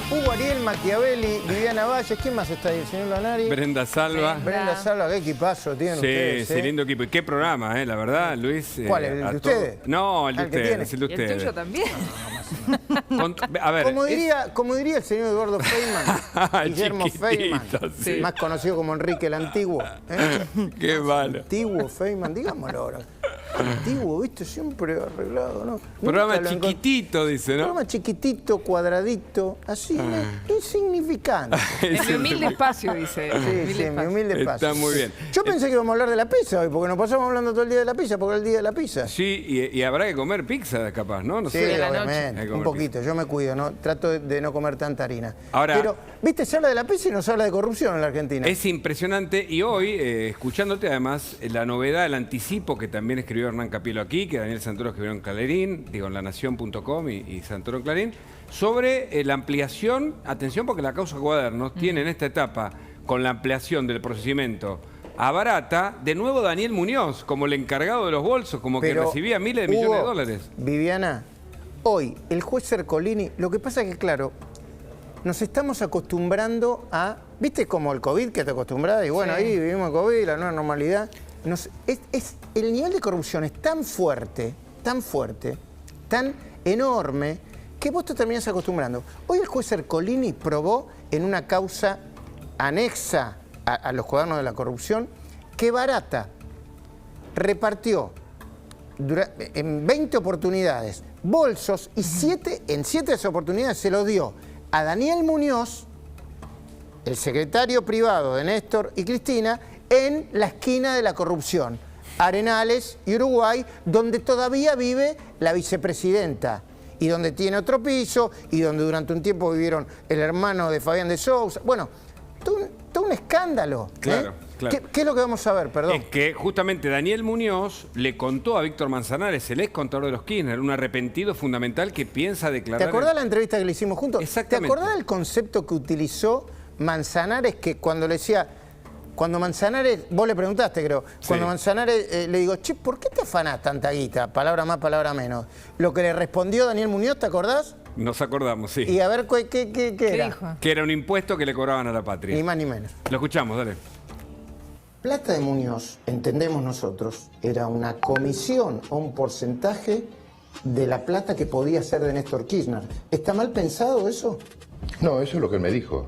Hugo Ariel, Machiavelli, Viviana Valles. ¿Quién más está ahí? ¿El señor Lanari? Brenda Salva. Brenda Salva, qué equipazo tienen ustedes. Sí, lindo equipo. Y qué programa, la verdad, Luis. ¿Cuál? ¿El de ustedes? No, el de Ah, el que ustedes. tiene. Es el de Y el ustedes. tuyo también. A ver, Como diría el señor Eduardo Feynman, Guillermo Chiquitito, Feynman, sí. más conocido como Enrique el Antiguo. Qué malo. Antiguo Feynman, digámoslo ahora. Antiguo, viste, siempre arreglado, ¿no? Programa Nunca lo encontré. chiquitito, dice, ¿no? Programa chiquitito, cuadradito, así, insignificante. En mi humilde espacio, dice. Sí, mi humilde espacio. Está muy bien. Yo pensé que íbamos a hablar de la pizza hoy, porque nos pasamos hablando todo el día de la pizza, porque es el día de la pizza. Sí, y habrá que comer pizza, capaz, ¿no? No Sí, sé. de la noche. Hay obviamente, que un comer poquito, yo me cuido, ¿no? Trato de no comer tanta harina. Ahora- Pero, viste, se habla de la pizza y no se habla de corrupción en la Argentina. Es impresionante y hoy, escuchándote además, la novedad, el anticipo que también escribió Hernán Capielo aquí, que Daniel Santoro escribió en Clarín, digo en lanación.com y Santoro en Clarín, sobre la ampliación, atención porque la causa Cuadernos tiene en esta etapa, con la ampliación del procedimiento a Barata, de nuevo Daniel Muñoz, como el encargado de los bolsos, como que Pero, recibía miles de millones de Hugo, dólares. Viviana, hoy el juez Ercolini, lo que pasa es que, claro, nos estamos acostumbrando a, ¿viste como el COVID que te acostumbras? Y bueno, Sí. ahí vivimos el COVID, la nueva normalidad. El nivel de corrupción es tan fuerte, tan enorme, que vos te terminás acostumbrando. Hoy el juez Ercolini probó en una causa anexa a los cuadernos de la corrupción que Barata repartió en 20 oportunidades bolsos y en 7 de esas oportunidades se lo dio a Daniel Muñoz, el secretario privado de Néstor y Cristina, en la esquina de la corrupción, Arenales y Uruguay, donde todavía vive la vicepresidenta y donde tiene otro piso y donde durante un tiempo vivieron el hermano de Fabián de Sousa. Bueno, todo un escándalo. Claro, claro. ¿Qué es lo que vamos a ver? Perdón. Es que justamente Daniel Muñoz le contó a Víctor Manzanares, el ex contador de los Kirchner, un arrepentido fundamental que piensa declarar... ¿Te acordás la entrevista que le hicimos juntos? Exactamente. ¿Te acordás del concepto que utilizó Manzanares, que cuando le decía... Cuando Manzanares, vos le preguntaste, creo, cuando Sí. Manzanares le digo, che, ¿por qué te afanás tanta guita? Palabra más, palabra menos. Lo que le respondió Daniel Muñoz, ¿te acordás? Nos acordamos, sí. Y a ver, ¿qué ¿Qué era? dijo? Que era un impuesto que le cobraban a la patria. Ni más ni menos. Lo escuchamos, dale. Plata de Muñoz, entendemos nosotros, era una comisión o un porcentaje de la plata que podía ser de Néstor Kirchner. ¿Está mal pensado eso? No, eso es lo que él me dijo.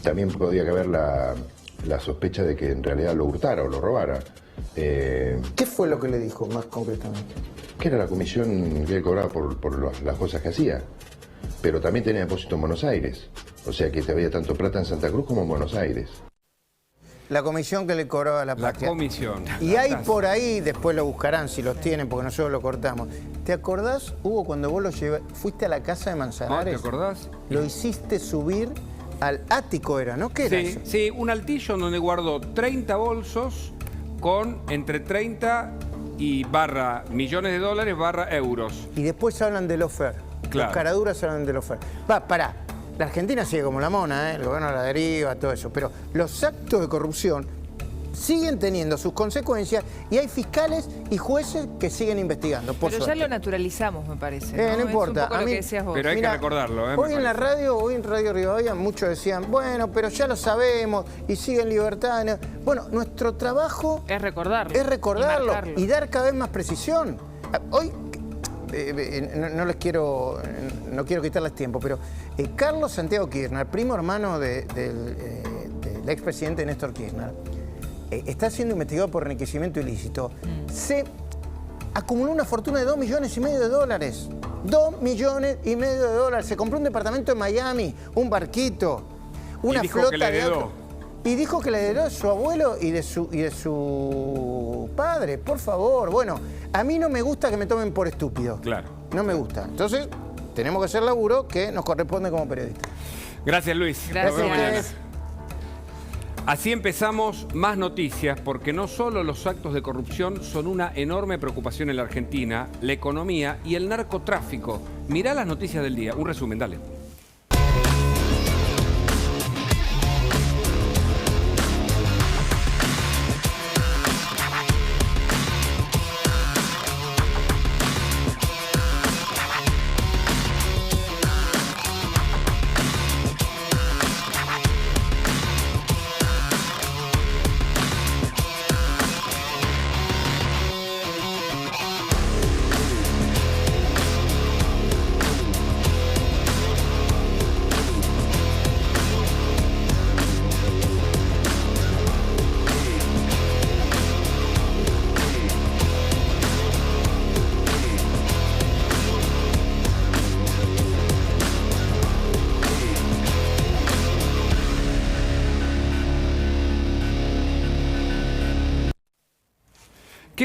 También podía haber la sospecha de que en realidad lo hurtara o lo robara. ¿Qué fue lo que le dijo más concretamente? Que era la comisión que él cobraba por las cosas que hacía. Pero también tenía depósito en Buenos Aires. O sea que había tanto plata en Santa Cruz como en Buenos Aires. La comisión que le cobraba a la La patria. comisión. Y hay por ahí, después lo buscarán si los tienen, porque nosotros lo cortamos. ¿Te acordás, Hugo, cuando vos fuiste a la casa de Manzanares? ¿Te acordás? Lo hiciste subir al ático, ¿era, no? ¿Qué era Sí, eso? sí, un altillo donde guardó 30 bolsos con entre 30 y barra millones de dólares barra euros. Y después hablan del ofer. Claro. Los caraduras hablan del ofer. Pará. La Argentina sigue como la mona, el gobierno de la deriva, todo eso. Pero los actos de corrupción siguen teniendo sus consecuencias y hay fiscales y jueces que siguen investigando. Por Pero ya suerte. lo naturalizamos, me parece. No importa. Es un poco A lo mí- que decías vos. Pero hay Mira, que recordarlo, me Hoy en la parece. radio, hoy en Radio Rivadavia, muchos decían, bueno, pero ya lo sabemos y sigue en libertad. ¿no? Bueno, nuestro trabajo Es recordarlo. es recordarlo marcarlo. y dar cada vez más precisión. Hoy, no quiero quitarles tiempo, pero Carlos Santiago Kirchner, primo hermano del expresidente Néstor Kirchner, está siendo investigado por enriquecimiento ilícito. Se acumuló una fortuna de $2,5 millones. $2,5 millones. Se compró un departamento en Miami, un barquito, una dijo flota que le de heredó. autos. Y dijo que le heredó de su abuelo y de su padre, por favor. Bueno, a mí no me gusta que me tomen por estúpido. Claro. No me gusta. Entonces, tenemos que hacer laburo que nos corresponde como periodistas. Gracias, Luis. Gracias. Nos vemos mañana. Ustedes. Así empezamos más noticias, porque no solo los actos de corrupción son una enorme preocupación en la Argentina, la economía y el narcotráfico. Mirá las noticias del día. Un resumen, dale.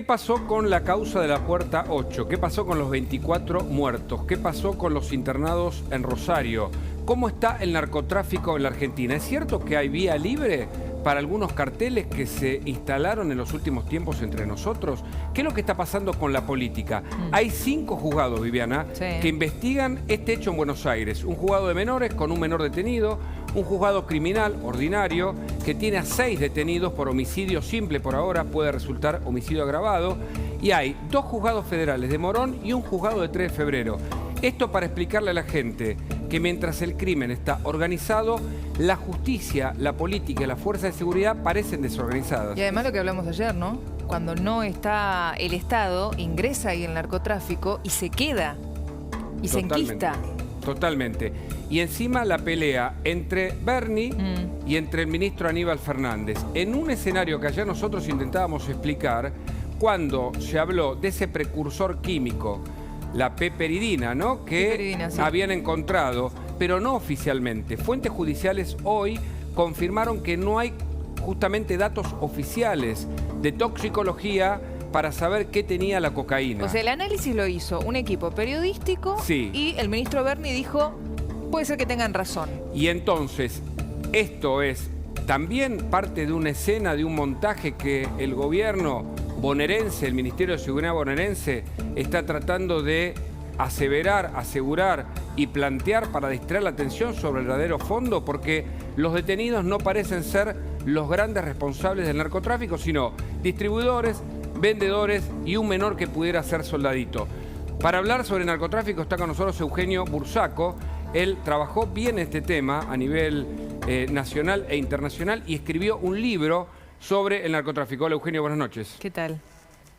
¿Qué pasó con la causa de la Puerta 8? ¿Qué pasó con los 24 muertos? ¿Qué pasó con los internados en Rosario? ¿Cómo está el narcotráfico en la Argentina? ¿Es cierto que hay vía libre para algunos carteles que se instalaron en los últimos tiempos entre nosotros? ¿Qué es lo que está pasando con la política? Hay 5 juzgados, Viviana, que investigan este hecho en Buenos Aires. Un juzgado de menores con un menor detenido, un juzgado criminal ordinario que tiene a 6 detenidos por homicidio simple por ahora, puede resultar homicidio agravado, y hay 2 juzgados federales de Morón y un juzgado de 3 de febrero. Esto para explicarle a la gente que mientras el crimen está organizado, la justicia, la política y la fuerza de seguridad parecen desorganizadas. Y además lo que hablamos ayer, ¿no? Cuando no está el Estado, ingresa ahí el narcotráfico y se queda. Y se enquista. Totalmente. Y encima la pelea entre Bernie y entre el ministro Aníbal Fernández. En un escenario que ayer nosotros intentábamos explicar, cuando se habló de ese precursor químico, la peperidina, ¿no? Que sí, habían encontrado, pero no oficialmente. Fuentes judiciales hoy confirmaron que no hay justamente datos oficiales de toxicología para saber qué tenía la cocaína. O sea, el análisis lo hizo un equipo periodístico y el ministro Bernie dijo, puede ser que tengan razón. Y entonces, esto es también parte de una escena, de un montaje que el gobierno bonaerense, el Ministerio de Seguridad bonaerense, está tratando de aseverar, asegurar y plantear para distraer la atención sobre el verdadero fondo, porque los detenidos no parecen ser los grandes responsables del narcotráfico, sino distribuidores, vendedores y un menor que pudiera ser soldadito. Para hablar sobre narcotráfico está con nosotros Eugenio Bursaco. Él trabajó bien este tema a nivel nacional e internacional y escribió un libro sobre el narcotráfico. Hola Eugenio, buenas noches. ¿Qué tal?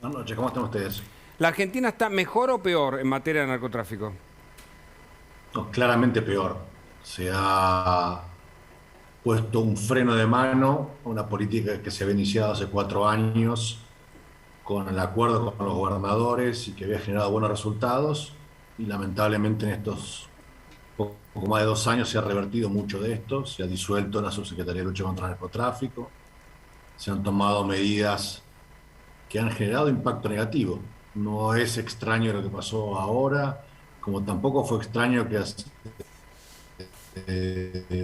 Buenas noches, ¿cómo están ustedes? ¿La Argentina está mejor o peor en materia de narcotráfico? No, claramente peor. Se ha puesto un freno de mano a una política que se había iniciado hace 4 años con el acuerdo con los gobernadores y que había generado buenos resultados, y lamentablemente en estos poco más de 2 años se ha revertido mucho de esto. Se ha disuelto la Subsecretaría de Lucha contra el Narcotráfico, se han tomado medidas que han generado impacto negativo. No es extraño lo que pasó ahora, como tampoco fue extraño que hace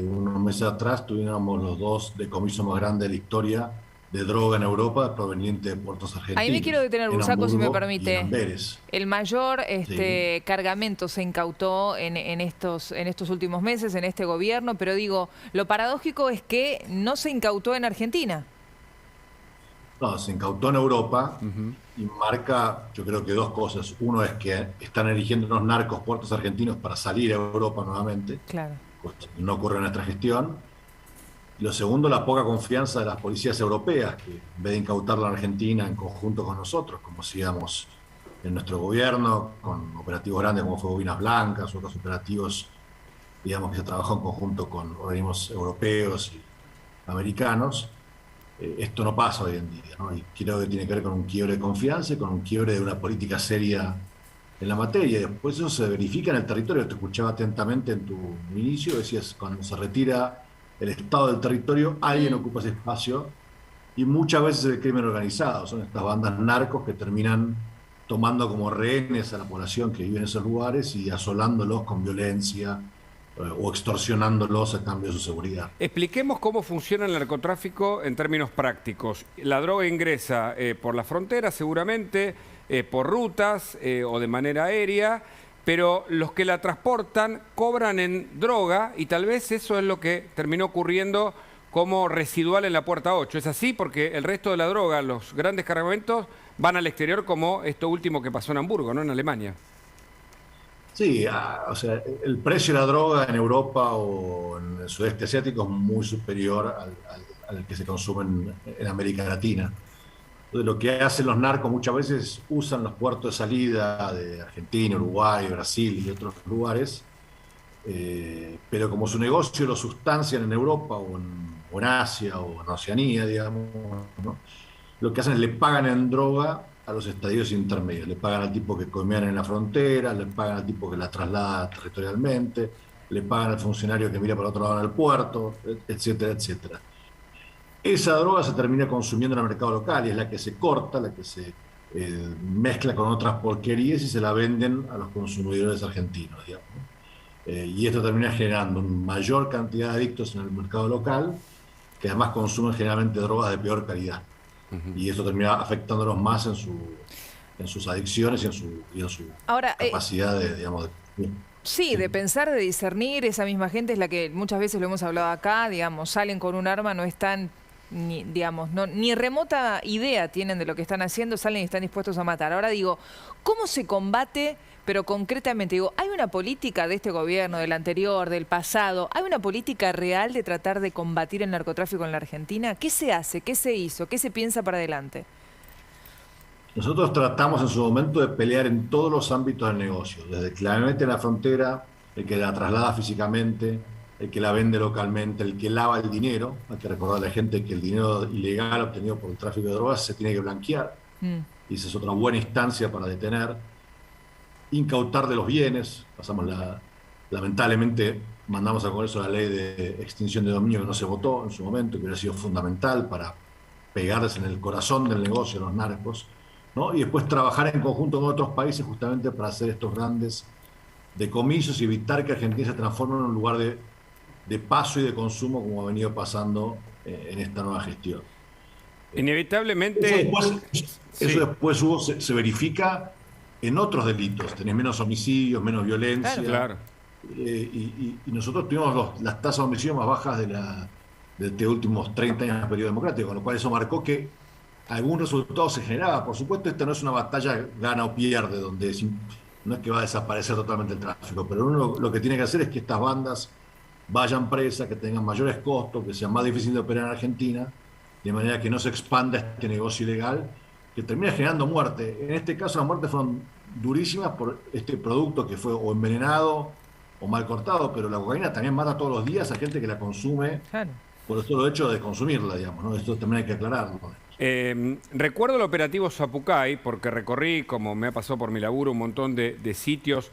unos meses atrás tuviéramos los 2 decomisos más grandes de la historia de droga en Europa proveniente de puertos argentinos. Ahí me quiero detener, Bursaco, si me permite. El mayor Sí. cargamento se incautó en estos últimos meses, en este gobierno, pero digo, lo paradójico es que no se incautó en Argentina. No, se incautó en Europa y marca, yo creo que 2 cosas. Uno es que están eligiendo unos narcos puertos argentinos para salir a Europa nuevamente. Claro. Cosa que no ocurre en nuestra gestión. Y lo segundo, la poca confianza de las policías europeas, que en vez de incautarla en Argentina en conjunto con nosotros, como hacíamos en nuestro gobierno, con operativos grandes como fue Bobinas Blancas, otros operativos, digamos, que se trabajó en conjunto con organismos europeos y americanos, esto no pasa hoy en día, ¿no? Y creo que tiene que ver con un quiebre de confianza y con un quiebre de una política seria en la materia. Y después eso se verifica en el territorio. Te escuchaba atentamente en tu inicio, decías, cuando se retira el Estado del territorio, alguien ocupa ese espacio, y muchas veces el crimen organizado. Son estas bandas narcos que terminan tomando como rehenes a la población que vive en esos lugares y asolándolos con violencia o extorsionándolos a cambio de su seguridad. Expliquemos cómo funciona el narcotráfico en términos prácticos. La droga ingresa por la frontera, seguramente, por rutas o de manera aérea, pero los que la transportan cobran en droga y tal vez eso es lo que terminó ocurriendo como residual en la Puerta 8. ¿Es así? Porque el resto de la droga, los grandes cargamentos, van al exterior, como esto último que pasó en Hamburgo, ¿no? En Alemania. Sí, o sea, el precio de la droga en Europa o en el sudeste asiático es muy superior al que se consume en América Latina. Entonces, lo que hacen los narcos muchas veces usan los puertos de salida de Argentina, Uruguay, Brasil y otros lugares, pero como su negocio lo sustancian en Europa o en Asia o en Oceanía, digamos, ¿no? Lo que hacen es le pagan en droga a los estadios intermedios. Le pagan al tipo que comean en la frontera, le pagan al tipo que la traslada territorialmente, le pagan al funcionario que mira para otro lado en el puerto, etcétera, etcétera. Esa droga se termina consumiendo en el mercado local y es la que se corta, la que se mezcla con otras porquerías y se la venden a los consumidores argentinos, digamos. Y esto termina generando una mayor cantidad de adictos en el mercado local, que además consumen generalmente drogas de peor calidad. Y esto termina afectándolos más en sus adicciones y en su Ahora, capacidad de, digamos, sí, de pensar, de discernir. Esa misma gente es la que muchas veces lo hemos hablado acá, digamos, salen con un arma, no están, ni remota idea tienen de lo que están haciendo, salen y están dispuestos a matar. Ahora digo, ¿cómo se combate? Pero concretamente, digo, ¿hay una política de este gobierno, del anterior, del pasado? ¿Hay una política real de tratar de combatir el narcotráfico en la Argentina? ¿Qué se hace? ¿Qué se hizo? ¿Qué se piensa para adelante? Nosotros tratamos en su momento de pelear en todos los ámbitos del negocio, desde que la mete en la frontera, el que la traslada físicamente, el que la vende localmente, el que lava el dinero. Hay que recordar a la gente que el dinero ilegal obtenido por el tráfico de drogas se tiene que blanquear, y esa es otra buena instancia para detener. Incautar de los bienes, lamentablemente mandamos al Congreso la ley de extinción de dominio que no se votó en su momento, que hubiera sido fundamental para pegarles en el corazón del negocio a los narcos, ¿no? Y después trabajar en conjunto con otros países justamente para hacer estos grandes decomisos y evitar que Argentina se transforme en un lugar de paso y de consumo como ha venido pasando en esta nueva gestión. Inevitablemente... Eso después Hugo, se verifica en otros delitos. Tenés menos homicidios, menos violencia. Claro. Y nosotros tuvimos las tasas de homicidio más bajas de estos últimos 30 años del periodo democrático, con lo cual eso marcó que algún resultado se generaba. Por supuesto, esta no es una batalla gana o pierde, donde no es que va a desaparecer totalmente el tráfico, pero uno lo que tiene que hacer es que estas bandas vayan presas, que tengan mayores costos, que sea más difícil de operar en Argentina, de manera que no se expanda este negocio ilegal, que termina generando muerte. En este caso las muertes fueron durísimas por este producto que fue o envenenado o mal cortado, pero la cocaína también mata todos los días a gente que la consume, claro, por el solo hecho de consumirla, digamos, ¿no? Esto también hay que aclararlo. Recuerdo el operativo Zapucay, porque recorrí, como me ha pasado por mi laburo, un montón de sitios,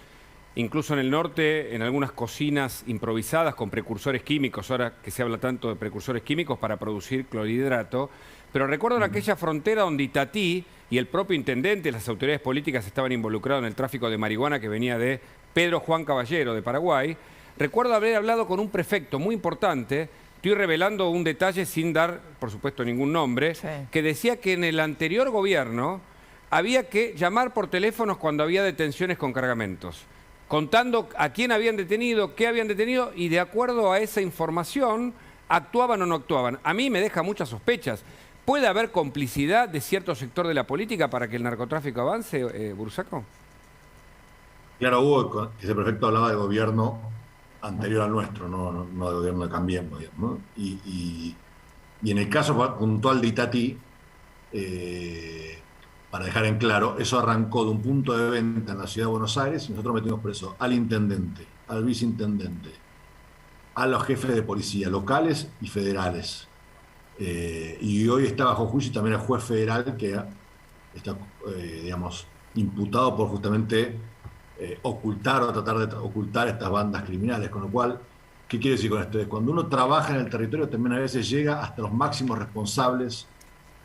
incluso en el norte, en algunas cocinas improvisadas con precursores químicos, ahora que se habla tanto de precursores químicos para producir clorhidrato. Pero recuerdo en aquella frontera donde Itatí y el propio intendente, las autoridades políticas estaban involucrados en el tráfico de marihuana que venía de Pedro Juan Caballero, de Paraguay. Recuerdo haber hablado con un prefecto muy importante, estoy revelando un detalle sin dar, por supuesto, ningún nombre, sí, que decía que en el anterior gobierno había que llamar por teléfonos cuando había detenciones con cargamentos, contando a quién habían detenido, qué habían detenido, y de acuerdo a esa información actuaban o no actuaban. A mí me deja muchas sospechas. ¿Puede haber complicidad de cierto sector de la política para que el narcotráfico avance, Bursaco? Claro, Hugo, ese prefecto hablaba del gobierno anterior al nuestro, no del gobierno de Cambiemos, ¿no? Y en el caso puntual de Itatí, para dejar en claro, eso arrancó de un punto de venta en la ciudad de Buenos Aires y nosotros metimos preso al intendente, al viceintendente, a los jefes de policía locales y federales. Y hoy está bajo juicio también el juez federal que está, digamos, imputado por justamente ocultar o tratar de ocultar estas bandas criminales. Con lo cual, ¿qué quiere decir con esto? Cuando uno trabaja en el territorio también a veces llega hasta los máximos responsables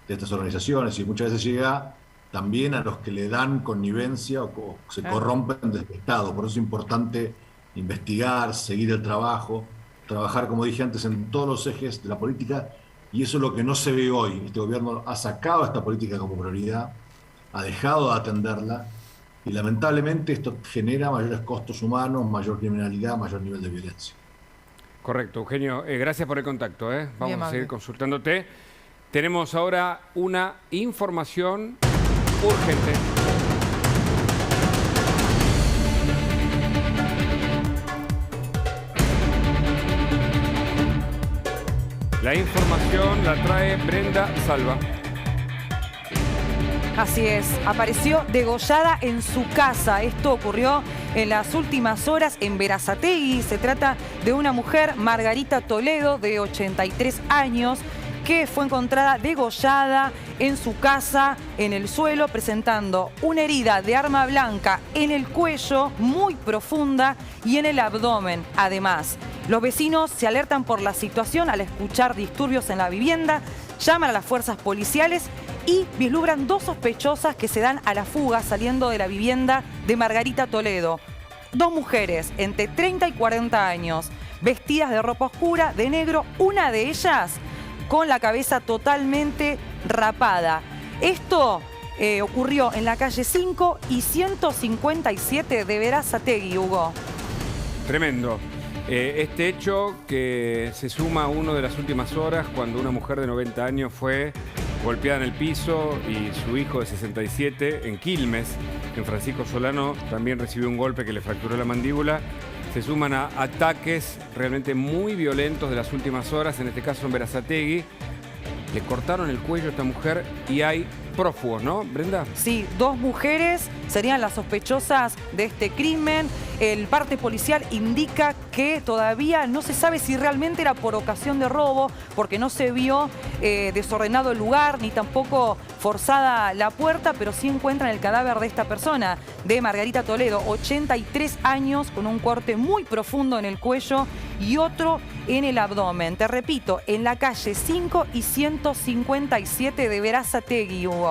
de estas organizaciones y muchas veces llega también a los que le dan connivencia o se corrompen del Estado. Por eso es importante investigar, seguir el trabajo, trabajar, como dije antes, en todos los ejes de la política. Y eso es lo que no se ve hoy. Este gobierno ha sacado esta política como prioridad, ha dejado de atenderla y lamentablemente esto genera mayores costos humanos, mayor criminalidad, mayor nivel de violencia. Correcto, Eugenio. Gracias por el contacto. Vamos a seguir consultándote. Tenemos ahora una información urgente. La información la trae Brenda Salva. Así es, apareció degollada en su casa. Esto ocurrió en las últimas horas en Berazategui. Se trata de una mujer, Margarita Toledo, de 83 años, que fue encontrada degollada en su casa, en el suelo, presentando una herida de arma blanca en el cuello, muy profunda, y en el abdomen, además. Los vecinos se alertan por la situación al escuchar disturbios en la vivienda, llaman a las fuerzas policiales y vislumbran 2 sospechosas que se dan a la fuga saliendo de la vivienda de Margarita Toledo. 2 mujeres entre 30 y 40 años, vestidas de ropa oscura, de negro, una de ellas con la cabeza totalmente rapada. Esto ocurrió en la calle 5 y 157 de Berazategui, Hugo. Tremendo. Este hecho que se suma a uno de las últimas horas cuando una mujer de 90 años fue golpeada en el piso y su hijo de 67 en Quilmes, en Francisco Solano, también recibió un golpe que le fracturó la mandíbula. Se suman a ataques realmente muy violentos de las últimas horas, en este caso en Berazategui. Le cortaron el cuello a esta mujer y hay prófugos, ¿no, Brenda? Sí, 2 mujeres serían las sospechosas de este crimen. El parte policial indica que todavía no se sabe si realmente era por ocasión de robo, porque no se vio desordenado el lugar, ni tampoco forzada la puerta, pero sí encuentran el cadáver de esta persona, de Margarita Toledo, 83 años, con un corte muy profundo en el cuello y otro en el abdomen. Te repito, en la calle 5 y 157 de Berazategui, Hugo.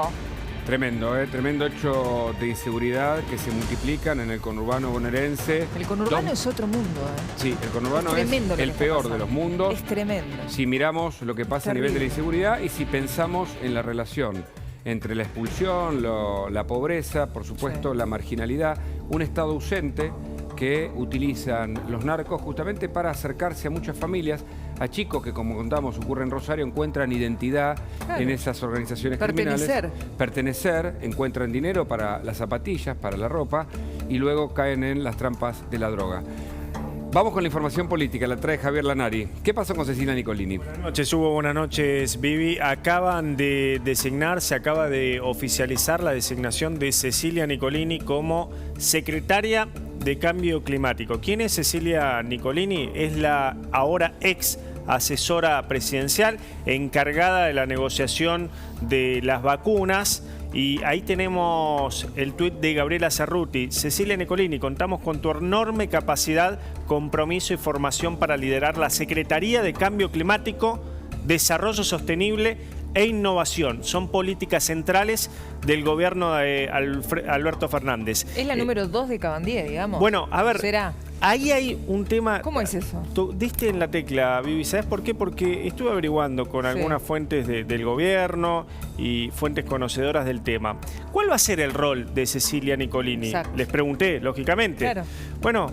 Tremendo, tremendo hecho de inseguridad que se multiplican en el conurbano bonaerense. El conurbano es otro mundo. Sí, el conurbano es el peor de los mundos. Es tremendo. Si miramos lo que pasa a nivel de la inseguridad y si pensamos en la relación entre la expulsión, la pobreza, por supuesto, la marginalidad, un Estado ausente que utilizan los narcos justamente para acercarse a muchas familias, a chicos que, como contamos, ocurre en Rosario, encuentran identidad en esas organizaciones criminales. Pertenecer, encuentran dinero para las zapatillas, para la ropa, y luego caen en las trampas de la droga. Vamos con la información política, la trae Javier Lanari. ¿Qué pasó con Cecilia Nicolini? Buenas noches, Hugo. Buenas noches, Vivi. Acaban de designar, se acaba de oficializar la designación de Cecilia Nicolini como secretaria de Cambio Climático. ¿Quién es Cecilia Nicolini? Es la ahora ex asesora presidencial encargada de la negociación de las vacunas. Y ahí tenemos el tuit de Gabriela Cerruti. Cecilia Nicolini, contamos con tu enorme capacidad, compromiso y formación para liderar la Secretaría de Cambio Climático, Desarrollo Sostenible e Innovación. Son políticas centrales del gobierno de Alberto Fernández. Es la número 2 de Cabandier, digamos. Bueno, a ver, ¿será? Ahí hay un tema... ¿Cómo es eso? Tú diste en la tecla, Vivi. ¿Sabes por qué? Porque estuve averiguando con algunas fuentes del gobierno y fuentes conocedoras del tema. ¿Cuál va a ser el rol de Cecilia Nicolini? Exacto. Les pregunté, lógicamente. Claro. Bueno,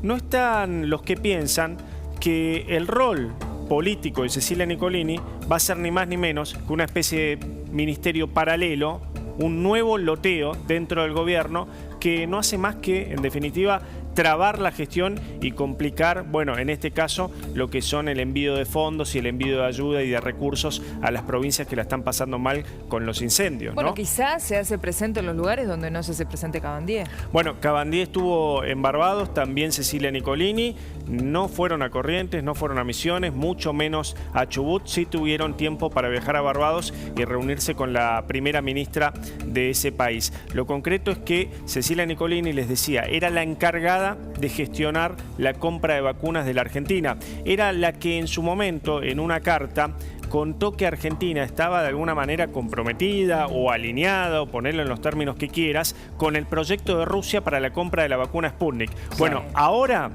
no están los que piensan que el rol político de Cecilia Nicolini va a ser ni más ni menos que una especie de ministerio paralelo, un nuevo loteo dentro del gobierno que no hace más que, en definitiva, trabar la gestión y complicar, bueno, en este caso, lo que son el envío de fondos y el envío de ayuda y de recursos a las provincias que la están pasando mal con los incendios, Bueno, ¿no? quizás se hace presente en los lugares donde no se hace presente Cabandier. Bueno, Cabandier estuvo en Barbados, también Cecilia Nicolini. No fueron a Corrientes, no fueron a Misiones, mucho menos a Chubut. Sí tuvieron tiempo para viajar a Barbados y reunirse con la primera ministra de ese país. Lo concreto es que Cecilia Nicolini, les decía, era la encargada de gestionar la compra de vacunas de la Argentina. Era la que en su momento, en una carta, contó que Argentina estaba de alguna manera comprometida o alineada, o ponerlo en los términos que quieras, con el proyecto de Rusia para la compra de la vacuna Sputnik. Bueno, ahora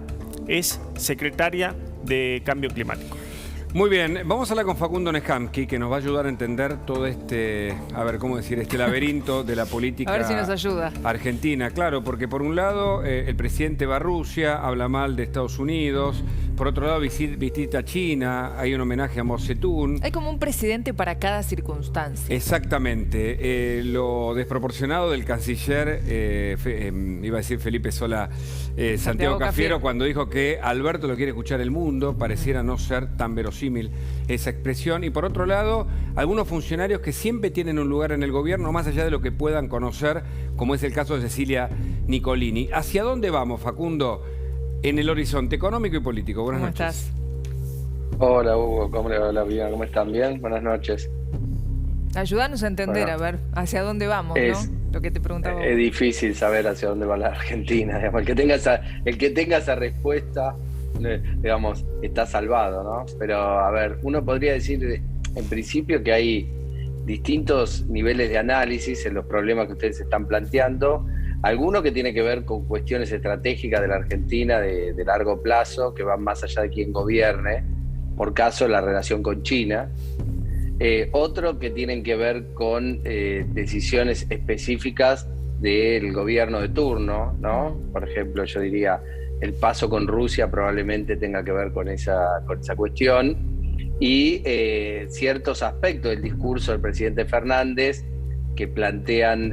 es secretaria de Cambio Climático. Muy bien, vamos a hablar con Facundo Nescamski, que nos va a ayudar a entender todo este, a ver, ¿cómo decir? Este laberinto de la política A ver si nos ayuda. argentina. Claro, porque por un lado el presidente va a Rusia, habla mal de Estados Unidos, por otro lado visita China, hay un homenaje a Mao Zedong. Hay como un presidente para cada circunstancia. Exactamente. Lo desproporcionado del canciller, iba a decir Felipe Solá, Santiago Cafiero, cuando dijo que Alberto lo quiere escuchar el mundo, pareciera no ser tan verosímil esa expresión. Y por otro lado, algunos funcionarios que siempre tienen un lugar en el gobierno, más allá de lo que puedan conocer, como es el caso de Cecilia Nicolini. ¿Hacia dónde vamos, Facundo, en el horizonte económico y político? Buenas ¿Cómo noches. estás? Hola Hugo, ¿cómo le va la vida? ¿Cómo están? ¿Bien? Buenas noches. Ayúdanos a entender, Bueno, a ver, hacia dónde vamos, es- ¿no? Lo que te preguntaba. Es difícil saber hacia dónde va la Argentina. Digamos. El que tenga esa respuesta, digamos, está salvado, ¿no? Pero, a ver, uno podría decir en principio que hay distintos niveles de análisis en los problemas que ustedes están planteando. Alguno que tiene que ver con cuestiones estratégicas de la Argentina de largo plazo, que van más allá de quién gobierne, por caso la relación con China. Otro que tienen que ver con decisiones específicas del gobierno de turno, ¿no? Por ejemplo, yo diría, el paso con Rusia probablemente tenga que ver con esa cuestión, y ciertos aspectos del discurso del presidente Fernández que plantean,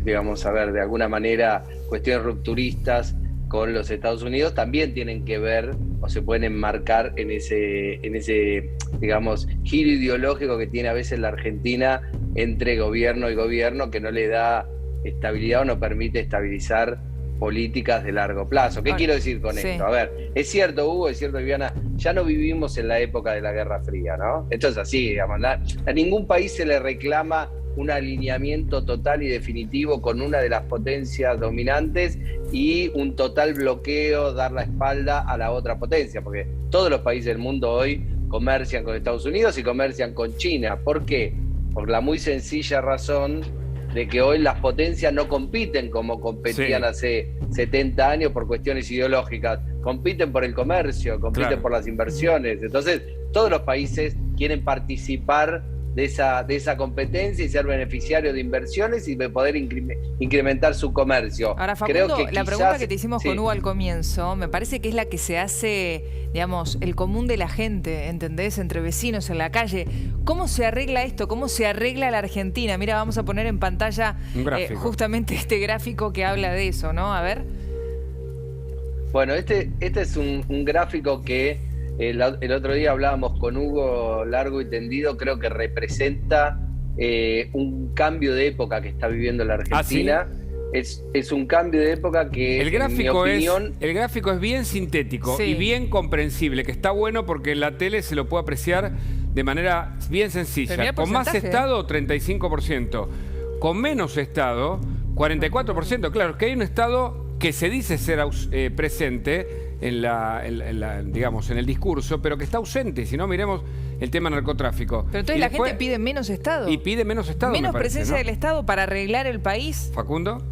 digamos, a ver, de alguna manera, cuestiones rupturistas con los Estados Unidos, también tienen que ver o se pueden enmarcar en ese, digamos, giro ideológico que tiene a veces la Argentina entre gobierno y gobierno, que no le da estabilidad o no permite estabilizar políticas de largo plazo. ¿Qué quiero decir con esto? A ver, es cierto, Hugo, es cierto, Viviana, ya no vivimos en la época de la Guerra Fría, ¿no? Esto es así, digamos, a ningún país se le reclama un alineamiento total y definitivo con una de las potencias dominantes y un total bloqueo, dar la espalda a la otra potencia, porque todos los países del mundo hoy comercian con Estados Unidos y comercian con China. ¿Por qué? Por la muy sencilla razón de que hoy las potencias no compiten como competían hace 70 años por cuestiones ideológicas, compiten por el comercio, compiten por las inversiones. Entonces, todos los países quieren participar de esa competencia y ser beneficiarios de inversiones y de poder incrementar su comercio. Ahora, Facundo, la pregunta que te hicimos con Hugo al comienzo, me parece que es la que se hace, digamos, el común de la gente, ¿entendés? Entre vecinos en la calle. ¿Cómo se arregla esto? ¿Cómo se arregla la Argentina? Mira, vamos a poner en pantalla justamente este gráfico que habla de eso, ¿no? A ver. Bueno, este es un gráfico que el otro día hablábamos con Hugo largo y tendido, creo que representa un cambio de época que está viviendo la Argentina. Es un cambio de época que, el gráfico, en mi opinión, el gráfico es bien sintético y bien comprensible, que está bueno porque en la tele se lo puede apreciar de manera bien sencilla. Con más Estado, 35%. Con menos Estado, 44%. Claro, es que hay un Estado que se dice ser presente digamos, en el discurso, pero que está ausente. Si no, miremos el tema narcotráfico. Pero entonces la gente pide menos Estado. Y pide menos Estado, menos me parece, presencia ¿no? del Estado para arreglar el país. ¿Facundo?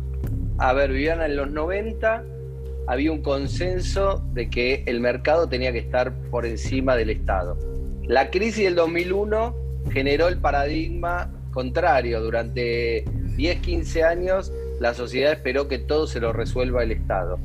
A ver, Viviana, en los 90 había un consenso de que el mercado tenía que estar por encima del Estado. La crisis del 2001 generó el paradigma contrario. Durante 10, 15 años la sociedad esperó que todo se lo resuelva el Estado.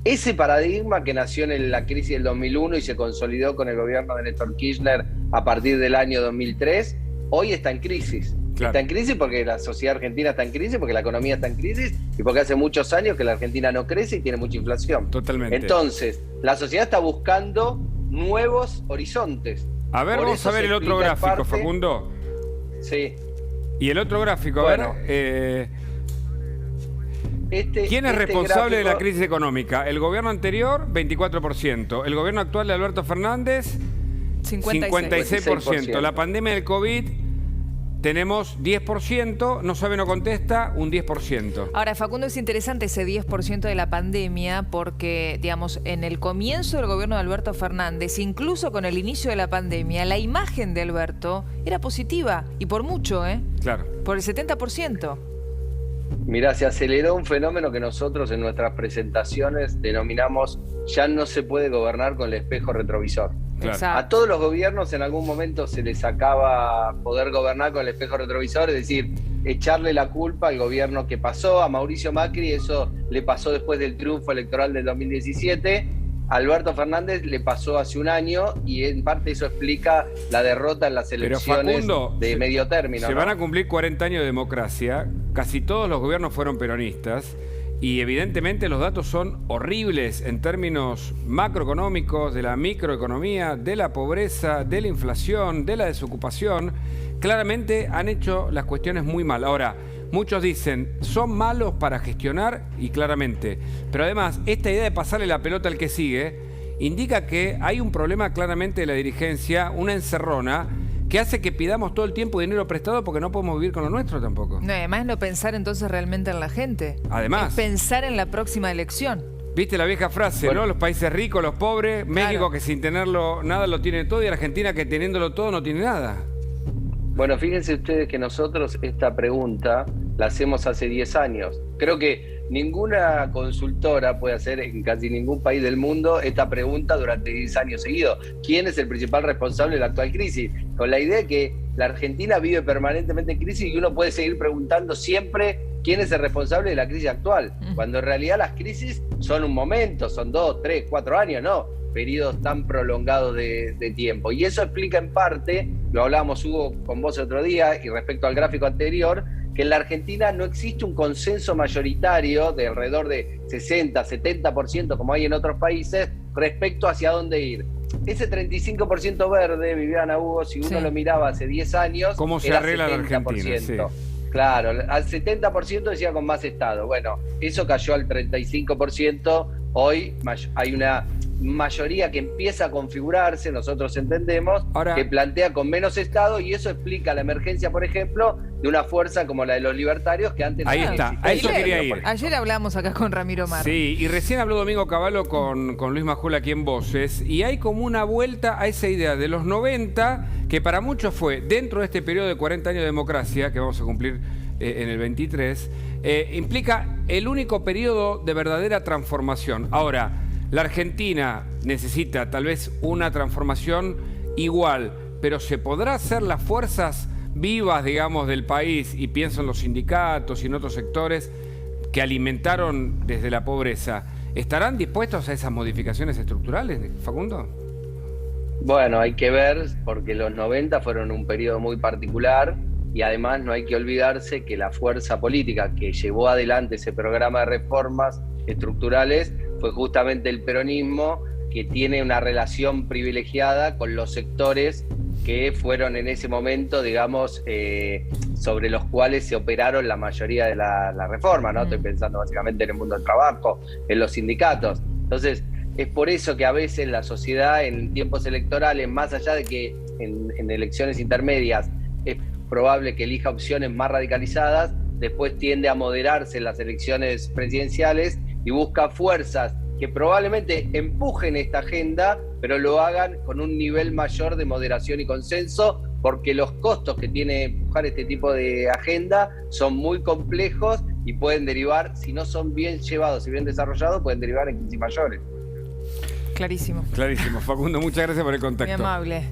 Ese paradigma que nació en la crisis del 2001 y se consolidó con el gobierno de Néstor Kirchner a partir del año 2003, hoy está en crisis. Claro. Está en crisis porque la sociedad argentina está en crisis, porque la economía está en crisis y porque hace muchos años que la Argentina no crece y tiene mucha inflación. Totalmente. Entonces, la sociedad está buscando nuevos horizontes. A ver, vamos a ver el otro gráfico, Facundo. Sí. Y el otro gráfico, bueno, a ver... ¿Quién es responsable de la crisis económica? El gobierno anterior, 24%. El gobierno actual de Alberto Fernández, 56%. La pandemia del COVID, tenemos 10%. No sabe, no contesta, un 10%. Ahora, Facundo, es interesante ese 10% de la pandemia porque, digamos, en el comienzo del gobierno de Alberto Fernández, incluso con el inicio de la pandemia, la imagen de Alberto era positiva y por mucho, ¿eh? Claro. Por el 70%. Mirá, se aceleró un fenómeno que nosotros en nuestras presentaciones denominamos ya no se puede gobernar con el espejo retrovisor. Claro. A todos los gobiernos en algún momento se les acaba poder gobernar con el espejo retrovisor, es decir, echarle la culpa al gobierno que pasó. A Mauricio Macri eso le pasó después del triunfo electoral del 2017. A Alberto Fernández le pasó hace un año y en parte eso explica la derrota en las elecciones Facundo, de medio término. Se van a cumplir 40 años de democracia, casi todos los gobiernos fueron peronistas y evidentemente los datos son horribles en términos macroeconómicos, de la microeconomía, de la pobreza, de la inflación, de la desocupación. Claramente han hecho las cuestiones muy mal. Ahora, muchos dicen, son malos para gestionar y claramente. Pero además, esta idea de pasarle la pelota al que sigue indica que hay un problema claramente de la dirigencia, una encerrona, que hace que pidamos todo el tiempo dinero prestado porque no podemos vivir con lo nuestro tampoco. No, además no pensar entonces realmente en la gente. Además. Es pensar en la próxima elección. ¿Viste la vieja frase, no? Los países ricos, los pobres, México que sin tenerlo nada lo tiene todo y Argentina que teniéndolo todo no tiene nada. Bueno, fíjense ustedes que nosotros esta pregunta la hacemos hace 10 años. Creo que ninguna consultora puede hacer en casi ningún país del mundo esta pregunta durante 10 años seguidos. ¿Quién es el principal responsable de la actual crisis? Con la idea de que la Argentina vive permanentemente en crisis y uno puede seguir preguntando siempre quién es el responsable de la crisis actual, cuando en realidad las crisis son un momento, son 2, 3, 4 años, no periodos tan prolongados de tiempo. Y eso explica en parte, lo hablábamos Hugo con vos el otro día, y respecto al gráfico anterior, que en la Argentina no existe un consenso mayoritario de alrededor de 60, 70%, como hay en otros países, respecto hacia dónde ir. Ese 35% verde, Viviana, Hugo, si uno lo miraba hace 10 años, ¿cómo se era arregla 70%. la Argentina? Sí. Claro, al 70% decía con más Estado. Bueno, eso cayó al 35%. Hoy hay una mayoría que empieza a configurarse, nosotros entendemos, ahora, que plantea con menos Estado, y eso explica la emergencia, por ejemplo, de una fuerza como la de los libertarios que antes ahí no está, a eso quería ir. Ayer hablamos acá con Ramiro Mar. Sí, y recién habló Domingo Cavallo con Luis Majul aquí en Voces, y hay como una vuelta a esa idea de los 90, que para muchos fue, dentro de este periodo de 40 años de democracia, que vamos a cumplir en el 23, implica el único periodo de verdadera transformación. Ahora, la Argentina necesita tal vez una transformación igual, pero ¿se podrá hacer las fuerzas vivas, digamos, del país? Y pienso en los sindicatos y en otros sectores que alimentaron desde la pobreza. ¿Estarán dispuestos a esas modificaciones estructurales, Facundo? Bueno, hay que ver, porque los 90 fueron un periodo muy particular, y además no hay que olvidarse que la fuerza política que llevó adelante ese programa de reformas estructurales fue justamente el peronismo, que tiene una relación privilegiada con los sectores que fueron en ese momento, digamos, sobre los cuales se operaron la mayoría de la reforma, ¿no? Estoy pensando básicamente en el mundo del trabajo, en los sindicatos. Entonces, es por eso que a veces la sociedad en tiempos electorales, más allá de que en elecciones intermedias es probable que elija opciones más radicalizadas, después tiende a moderarse en las elecciones presidenciales y busca fuerzas que probablemente empujen esta agenda, pero lo hagan con un nivel mayor de moderación y consenso, porque los costos que tiene empujar este tipo de agenda son muy complejos y pueden derivar, si no son bien llevados y bien desarrollados, pueden derivar en crisis mayores. Clarísimo. Clarísimo. Facundo, muchas gracias por el contacto. Muy amable.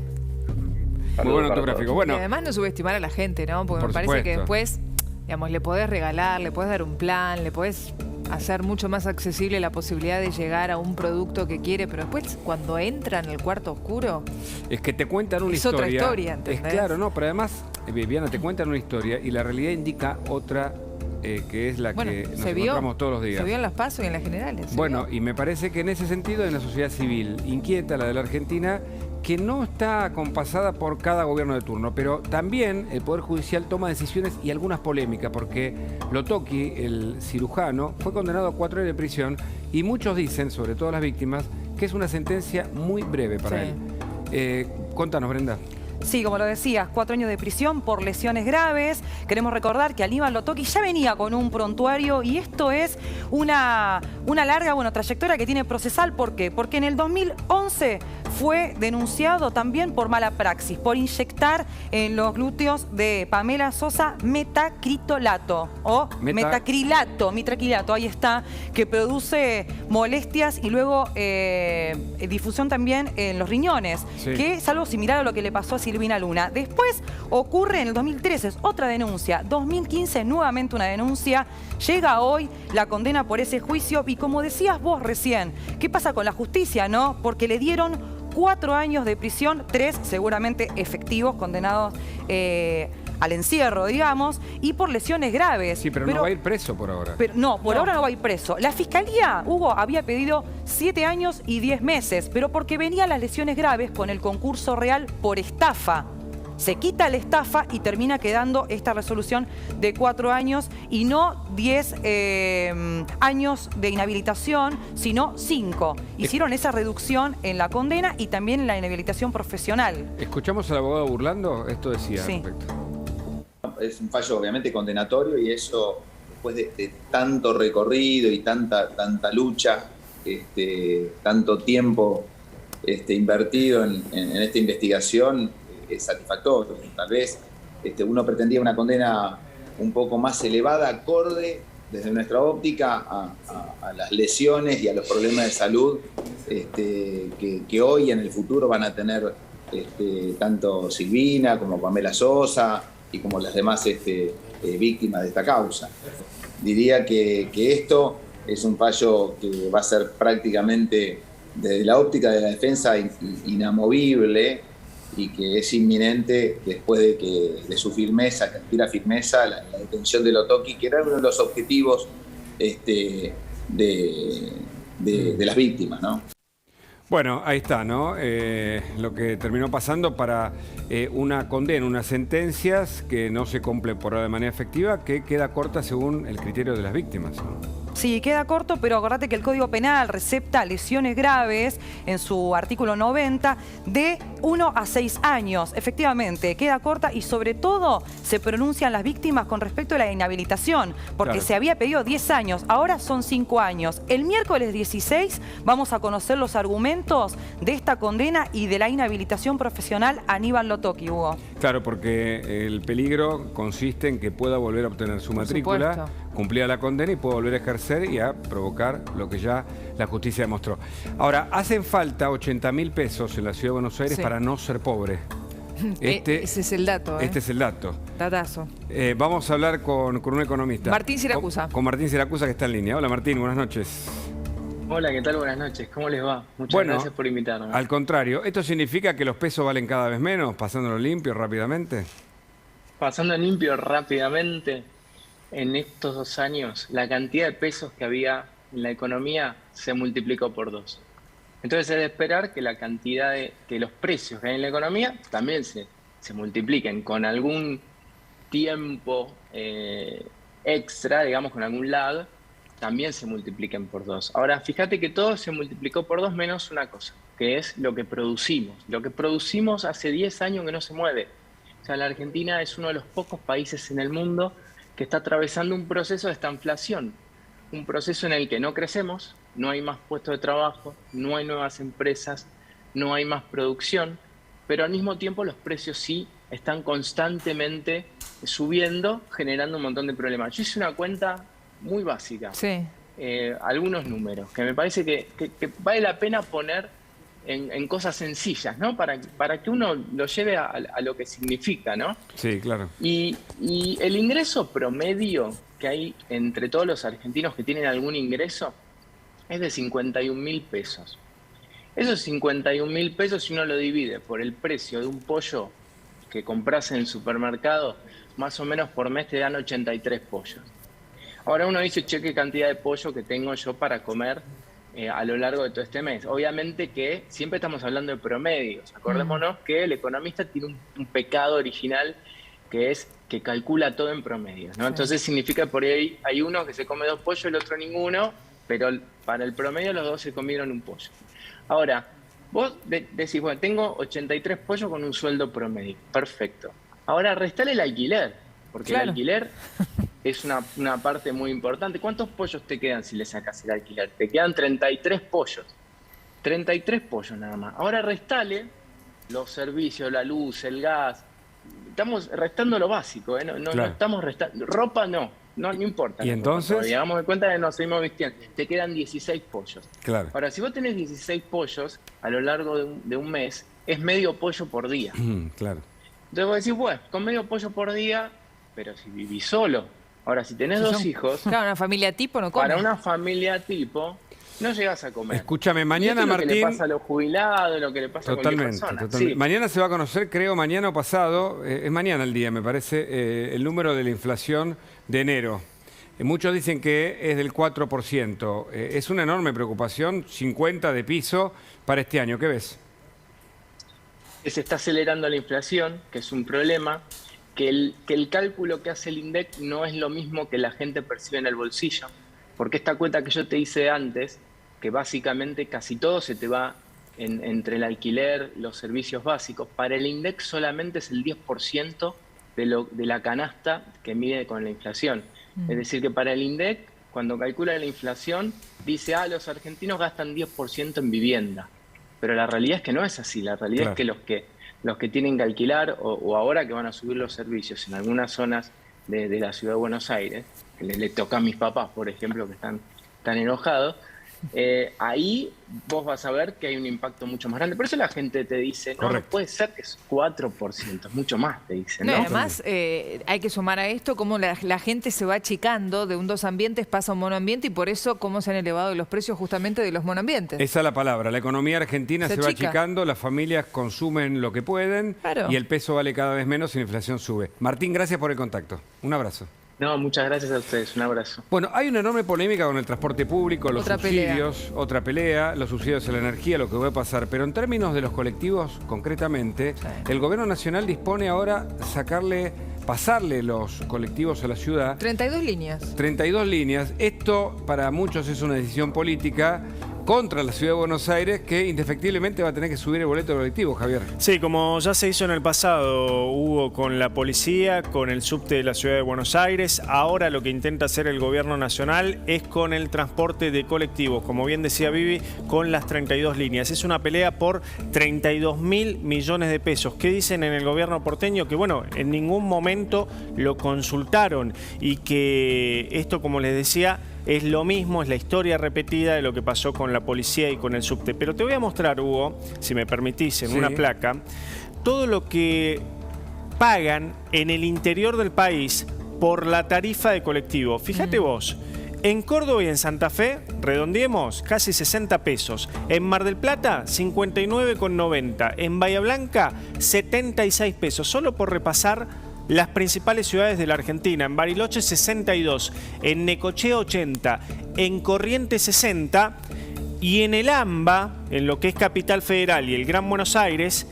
Muy bueno tu gráfico. Bueno, y además no subestimar a la gente, ¿no? Porque me parece que después, digamos, le podés regalar, le podés dar un plan, le podés hacer mucho más accesible la posibilidad de llegar a un producto que quiere, pero después cuando entra en el cuarto oscuro, es que te cuentan una historia. Es otra historia, ¿entendés? Es claro, no, pero además, Viviana, te cuentan una historia y la realidad indica otra, que es la que nos encontramos todos los días. Se vio en las PASO y en las generales. Bueno, y me parece que en ese sentido hay una sociedad civil inquieta, la de la Argentina, que no está acompasada por cada gobierno de turno, pero también el Poder Judicial toma decisiones y algunas polémicas, porque Lotoki, el cirujano, fue condenado a 4 años de prisión y muchos dicen, sobre todo las víctimas, que es una sentencia muy breve para él. Contanos, Brenda. Sí, como lo decías, 4 años de prisión por lesiones graves. Queremos recordar que Aníbal Lotoki ya venía con un prontuario y esto es una larga trayectoria que tiene procesal. ¿Por qué? Porque en el 2011 fue denunciado también por mala praxis, por inyectar en los glúteos de Pamela Sosa metacrilato o metacrilato, ahí está, que produce molestias y luego difusión también en los riñones, que es algo similar a lo que le pasó a Silvina Luna. Después ocurre en el 2013 otra denuncia, 2015 nuevamente una denuncia, llega hoy la condena por ese juicio y como decías vos recién, ¿qué pasa con la justicia, no? Porque le dieron 4 años de prisión, 3 seguramente efectivos, condenados al encierro, digamos, y por lesiones graves. Sí, pero no va a ir preso por ahora. Por ahora no va a ir preso. La Fiscalía, Hugo, había pedido 7 años y 10 meses, pero porque venían las lesiones graves con el concurso real por estafa. Se quita la estafa y termina quedando esta resolución de 4 años y no 10 años de inhabilitación, sino 5. Hicieron esa reducción en la condena y también en la inhabilitación profesional. ¿Escuchamos al abogado Burlando? Esto decía al respecto. Es un fallo obviamente condenatorio y eso, después de tanto recorrido y tanta lucha, tanto tiempo invertido en esta investigación, es satisfactorio. Tal vez uno pretendía una condena un poco más elevada, acorde desde nuestra óptica a las lesiones y a los problemas de salud que hoy y en el futuro van a tener tanto Silvina como Pamela Sosa y como las demás víctimas de esta causa. Diría que esto es un fallo que va a ser prácticamente, desde la óptica de la defensa, inamovible, y que es inminente después de su firmeza, que aspira firmeza, la detención de Lotoki, que era uno de los objetivos de las víctimas, ¿no? Bueno, ahí está, ¿no? Lo que terminó pasando para una condena, unas sentencias que no se cumplen por ahora de manera efectiva, que queda corta según el criterio de las víctimas, ¿no? Sí, queda corto, pero acordate que el Código Penal recepta lesiones graves en su artículo 90 de 1 a 6 años. Efectivamente, queda corta y sobre todo se pronuncian las víctimas con respecto a la inhabilitación, porque claro, se había pedido 10 años, ahora son 5 años. El miércoles 16 vamos a conocer los argumentos de esta condena y de la inhabilitación profesional a Aníbal Lotoki, Hugo. Claro, porque el peligro consiste en que pueda volver a obtener su matrícula, cumplida la condena y pueda volver a ejercer y a provocar lo que ya la justicia demostró. Ahora, hacen falta 80.000 pesos en la Ciudad de Buenos Aires para no ser pobre. Ese es el dato. Este es el dato. Datazo. Vamos a hablar con un economista. Martín Siracusa. Con Martín Siracusa, que está en línea. Hola Martín, buenas noches. Hola, ¿qué tal? Buenas noches. ¿Cómo les va? Muchas gracias por invitarme. Al contrario, ¿esto significa que los pesos valen cada vez menos, pasándolo limpio rápidamente? Pasando limpio rápidamente, en estos 2 años, la cantidad de pesos que había en la economía se multiplicó por 2. Entonces es de esperar que la cantidad que los precios que hay en la economía también se multipliquen con algún tiempo extra, digamos, con algún lag, también se multipliquen por 2. Ahora, fíjate que todo se multiplicó por 2 menos una cosa, que es lo que producimos. Lo que producimos hace 10 años que no se mueve. O sea, la Argentina es uno de los pocos países en el mundo que está atravesando un proceso de estanflación, un proceso en el que no crecemos, no hay más puestos de trabajo, no hay nuevas empresas, no hay más producción, pero al mismo tiempo los precios sí están constantemente subiendo, generando un montón de problemas. Yo hice una cuenta muy básica, algunos números, que me parece que vale la pena poner en cosas sencillas, ¿no? Para que uno lo lleve a lo que significa, ¿no? Sí, claro. Y el ingreso promedio que hay entre todos los argentinos que tienen algún ingreso es de 51.000 pesos. Esos 51.000 pesos, si uno lo divide por el precio de un pollo que compras en el supermercado, más o menos por mes te dan 83 pollos. Ahora uno dice, che, qué cantidad de pollo que tengo yo para comer a lo largo de todo este mes. Obviamente que siempre estamos hablando de promedios. Acordémonos que el economista tiene un pecado original, que es que calcula todo en promedios, ¿no? Entonces significa por ahí hay uno que se come 2 pollos, el otro ninguno, pero para el promedio los 2 se comieron un pollo. Ahora, vos decís, bueno, tengo 83 pollos con un sueldo promedio. Perfecto. Ahora restale el alquiler, porque el alquiler es una parte muy importante. ¿Cuántos pollos te quedan si le sacas el alquiler? Te quedan 33 pollos. 33 pollos nada más. Ahora restale los servicios, la luz, el gas. Estamos restando lo básico, ¿eh? No estamos restando. Ropa no importa. ¿Y entonces? Llegamos de cuenta que nos seguimos vistiendo. Te quedan 16 pollos. Claro. Ahora, si vos tenés 16 pollos a lo largo de un mes, es medio pollo por día. Claro. Entonces vos decís, bueno, con medio pollo por día, pero si vivís solo. Ahora, si tenés 2 hijos... Claro, una familia tipo no come. Para una familia tipo, no llegás a comer. Escúchame, mañana, Martín... Martín... lo que le pasa a los jubilados, lo que le pasa a cualquier persona. Totalmente. Sí. Mañana se va a conocer, creo, mañana o pasado, es mañana el día, me parece, el número de la inflación de enero. Muchos dicen que es del 4%. Es una enorme preocupación, 50 de piso para este año. ¿Qué ves? Se está acelerando la inflación, que es un problema, que el cálculo que hace el INDEC no es lo mismo que la gente percibe en el bolsillo, porque esta cuenta que yo te hice antes, que básicamente casi todo se te va entre el alquiler, los servicios básicos, para el INDEC solamente es el 10% de la canasta que mide con la inflación. Es decir, que para el INDEC, cuando calcula la inflación, dice, los argentinos gastan 10% en vivienda. Pero la realidad es que no es así. La realidad es que los que los que tienen que alquilar o ahora que van a subir los servicios en algunas zonas de la ciudad de Buenos Aires, que le toca a mis papás, por ejemplo, que están enojados, ahí vos vas a ver que hay un impacto mucho más grande. Por eso la gente te dice, no puede ser que es 4%, es mucho más, te dicen, ¿no? Además, hay que sumar a esto cómo la gente se va achicando de un dos ambientes, pasa a un monoambiente, y por eso cómo se han elevado los precios justamente de los monoambientes. Esa es la palabra. La economía argentina se va achicando, las familias consumen lo que pueden y el peso vale cada vez menos y la inflación sube. Martín, gracias por el contacto. Un abrazo. No, muchas gracias a ustedes. Un abrazo. Bueno, hay una enorme polémica con el transporte público, los subsidios, otra pelea, los subsidios a la energía, lo que va a pasar. Pero en términos de los colectivos, concretamente, el gobierno nacional dispone ahora pasarle los colectivos a la ciudad. 32 líneas. 32 líneas. Esto para muchos es una decisión política contra la ciudad de Buenos Aires, que indefectiblemente va a tener que subir el boleto colectivo, Javier. Sí, como ya se hizo en el pasado, Hugo, con la policía, con el subte de la ciudad de Buenos Aires. Ahora lo que intenta hacer el gobierno nacional es con el transporte de colectivos, como bien decía Vivi, con las 32 líneas. Es una pelea por 32.000 millones de pesos. ¿Qué dicen en el gobierno porteño? Que bueno, en ningún momento lo consultaron y que esto, como les decía, es lo mismo, es la historia repetida de lo que pasó con la policía y con el subte. Pero te voy a mostrar, Hugo, si me permitís, en una placa, todo lo que pagan en el interior del país por la tarifa de colectivo. Fíjate vos, en Córdoba y en Santa Fe, redondeemos, casi 60 pesos. En Mar del Plata, 59,90. En Bahía Blanca, 76 pesos. Solo por repasar las principales ciudades de la Argentina. En Bariloche 62, en Necochea 80, en Corrientes 60 y en el AMBA, en lo que es Capital Federal y el Gran Buenos Aires,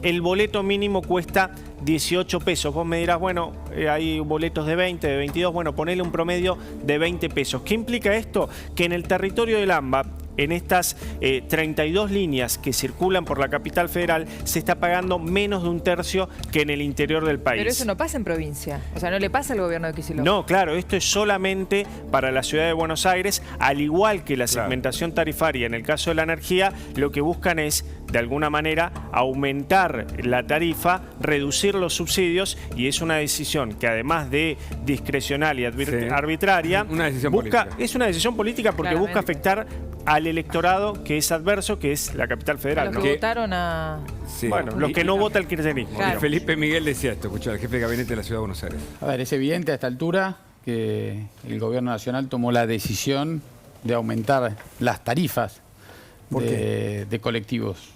el boleto mínimo cuesta 18 pesos. Vos me dirás, bueno, hay boletos de 20, de 22, bueno, ponele un promedio de 20 pesos. ¿Qué implica esto? Que en el territorio del AMBA, en estas 32 líneas que circulan por la capital federal, se está pagando menos de un tercio que en el interior del país. Pero eso no pasa en provincia, o sea, no le pasa al gobierno de Kicillof. No, claro, esto es solamente para la ciudad de Buenos Aires, al igual que la segmentación tarifaria en el caso de la energía, lo que buscan es, de alguna manera, aumentar la tarifa, reducir los subsidios, y es una decisión que, además de discrecional y arbitraria, una decisión política. Es una decisión política porque busca afectar al electorado que es adverso, que es la capital federal. Los que votaron a... Bueno, los que no vota el kirchnerismo. Claro. Felipe Miguel decía esto, escuchá, el jefe de gabinete de la Ciudad de Buenos Aires. A ver, es evidente a esta altura que el gobierno nacional tomó la decisión de aumentar las tarifas de colectivos.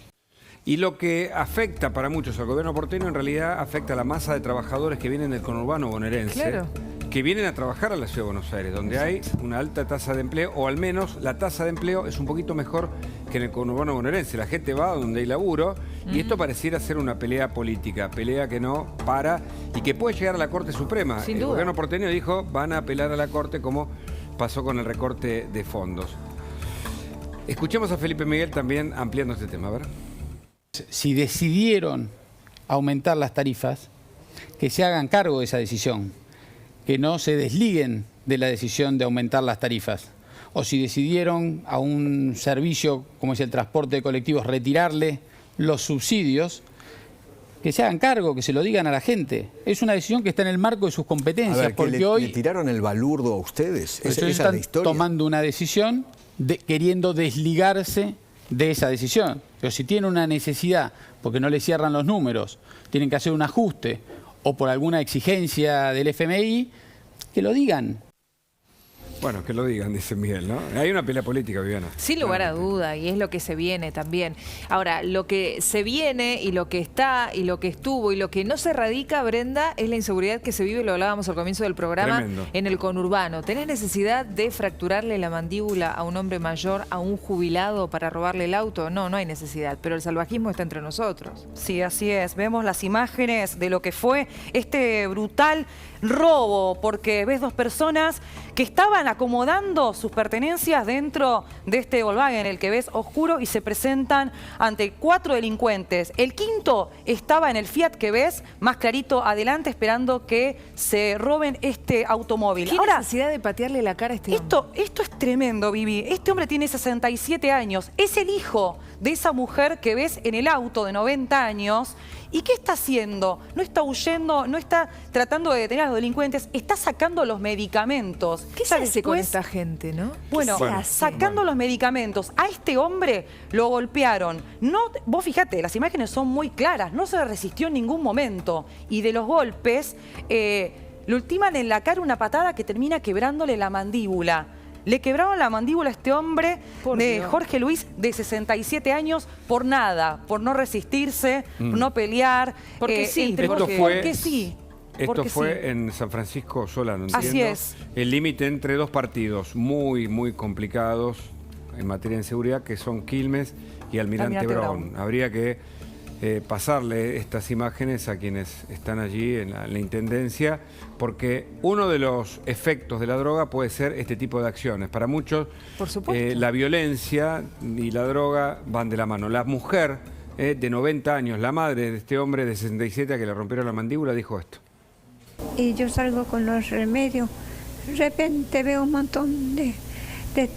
Y lo que afecta para muchos al gobierno porteño, en realidad afecta a la masa de trabajadores que vienen del conurbano bonaerense, que vienen a trabajar a la Ciudad de Buenos Aires, donde hay una alta tasa de empleo, o al menos la tasa de empleo es un poquito mejor que en el conurbano bonaerense. La gente va donde hay laburo, y esto pareciera ser una pelea política, pelea que no para y que puede llegar a la Corte Suprema. Sin el duda. gobierno porteño dijo, van a apelar a la Corte, como pasó con el recorte de fondos. Escuchemos a Felipe Miguel también ampliando este tema, a ver. Si decidieron aumentar las tarifas, que se hagan cargo de esa decisión, que no se desliguen de la decisión de aumentar las tarifas. O si decidieron a un servicio como es el transporte de colectivos retirarle los subsidios, que se hagan cargo, que se lo digan a la gente. Es una decisión que está en el marco de sus competencias. A ver, porque ¿le tiraron el balurdo a ustedes? Ellos están tomando una decisión queriendo desligarse de esa decisión. Pero si tienen una necesidad, porque no les cierran los números, tienen que hacer un ajuste, o por alguna exigencia del FMI, que lo digan. Bueno, que lo digan, dice Miguel, ¿no? Hay una pelea política, Viviana. Sin lugar a duda, y es lo que se viene también. Ahora, lo que se viene y lo que está y lo que estuvo y lo que no se erradica, Brenda, es la inseguridad que se vive, lo hablábamos al comienzo del programa, en el conurbano. ¿Tenés necesidad de fracturarle la mandíbula a un hombre mayor, a un jubilado, para robarle el auto? No, no hay necesidad, pero el salvajismo está entre nosotros. Sí, así es. Vemos las imágenes de lo que fue este brutal robo, porque ves dos personas que estaban estaban acomodando sus pertenencias dentro de este Volkswagen, el que ves oscuro, y se presentan ante 4 delincuentes. El quinto estaba en el Fiat que ves, más clarito adelante, esperando que se roben este automóvil. ¿Qué necesidad de patearle la cara a este hombre? Esto es tremendo, Vivi. Este hombre tiene 67 años. Es el hijo de esa mujer que ves en el auto de 90 años. ¿Y qué está haciendo? No está huyendo, no está tratando de detener a los delincuentes, está sacando los medicamentos. ¿Qué se hace con esta gente, no? Bueno, sacando los medicamentos. A este hombre lo golpearon. No, vos fíjate, las imágenes son muy claras, no se resistió en ningún momento. Y de los golpes, le ultiman en la cara una patada que termina quebrándole la mandíbula. Le quebraron la mandíbula a este hombre Jorge Luis, de 67 años, por nada, por no resistirse, por no pelear. Porque sí, porque sí. Esto fue en San Francisco Solano, entiendo. Así es. El límite entre dos partidos muy, muy complicados en materia de inseguridad, que son Quilmes y Almirante Brown. Habría que pasarle estas imágenes a quienes están allí en la Intendencia, porque uno de los efectos de la droga puede ser este tipo de acciones. Para muchos, por supuesto, la violencia y la droga van de la mano. La mujer de 90 años, la madre de este hombre de 67 a que le rompieron la mandíbula, dijo esto. Y yo salgo con los remedios. De repente veo un montón de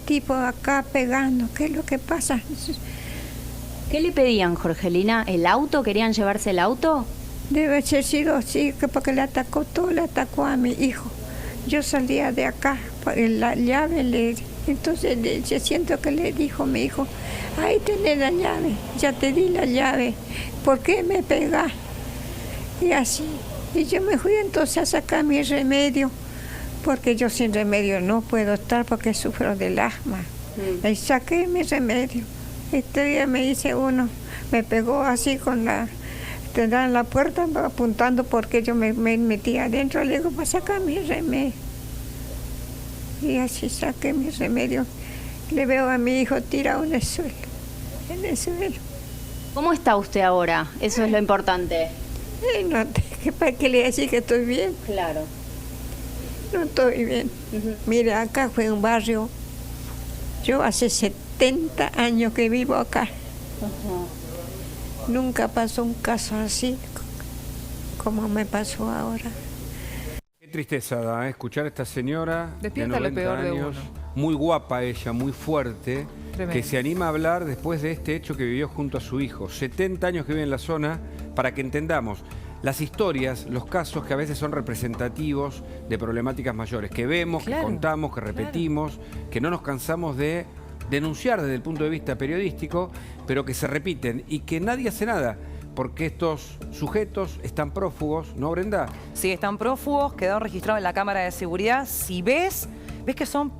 tipos acá pegando. ¿Qué es lo que pasa? ¿Qué le pedían, Jorgelina? ¿El auto? ¿Querían llevarse el auto? Debe ser sido así, porque le atacó todo, le atacó a mi hijo. Yo salía de acá, la llave, entonces yo siento que le dijo mi hijo, ahí tenés la llave, ya te di la llave, ¿por qué me pegás? Y así, y yo me fui entonces a sacar mi remedio, porque yo sin remedio no puedo estar porque sufro del asma. Y saqué mi remedio. Este día me dice uno, me pegó así con tendrá en la puerta apuntando porque yo me metí adentro, le digo, para sacar mi remedio. Y así saqué mi remedio. Le veo a mi hijo tirado en el suelo. ¿Cómo está usted ahora? Eso es lo importante. No, ¿para qué le decir que estoy bien? Claro. No estoy bien. Mire, acá fue un barrio. Yo hace 70 años que vivo acá. Nunca pasó un caso así como me pasó ahora. Qué tristeza da escuchar a esta señora Despierta de 90 lo peor años, de uno. muy guapa ella, muy fuerte, Tremendo. que se anima a hablar después de este hecho que vivió junto a su hijo. 70 años que vive en la zona, para que entendamos las historias, los casos que a veces son representativos de problemáticas mayores, que vemos, que contamos, que repetimos, que no nos cansamos de denunciar desde el punto de vista periodístico, pero que se repiten y que nadie hace nada, porque estos sujetos están prófugos, ¿no, Brenda? Sí, están prófugos, quedaron registrados en la cámara de seguridad. Si ves que son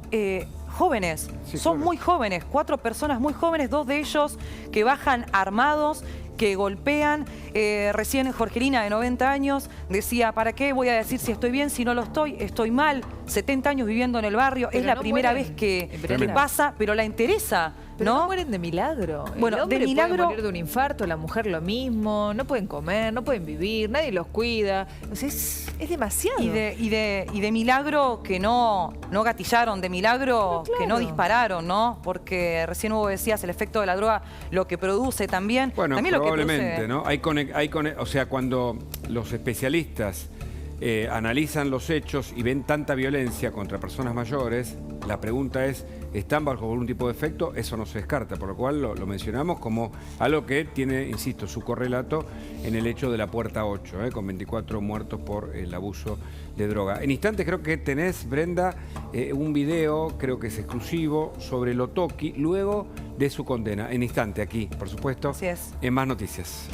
jóvenes, son muy jóvenes, 4 personas muy jóvenes, 2 de ellos que bajan armados, que golpean. Recién Jorgelina, de 90 años, decía, ¿para qué voy a decir si estoy bien, si no lo estoy? Estoy mal, 70 años viviendo en el barrio, pero es la no primera mueren vez que pasa, pero la interesa, pero no mueren de milagro. Bueno, el hombre de milagro puede morir de un infarto, la mujer lo mismo, no pueden comer, no pueden vivir, nadie los cuida. O sea, es demasiado. Y de milagro que no gatillaron, de milagro que no dispararon, ¿no? Porque recién vos decías el efecto de la droga, lo que produce también. Bueno, también probablemente, ¿no? O sea, cuando los especialistas analizan los hechos y ven tanta violencia contra personas mayores, la pregunta es, ¿están bajo algún tipo de efecto? Eso no se descarta, por lo cual lo mencionamos como algo que tiene, insisto, su correlato en el hecho de la Puerta 8, con 24 muertos por el abuso de droga. En instantes creo que tenés, Brenda, un video, creo que es exclusivo, sobre Lotoki, luego de su condena. En instante, aquí, por supuesto, así es, en Más Noticias.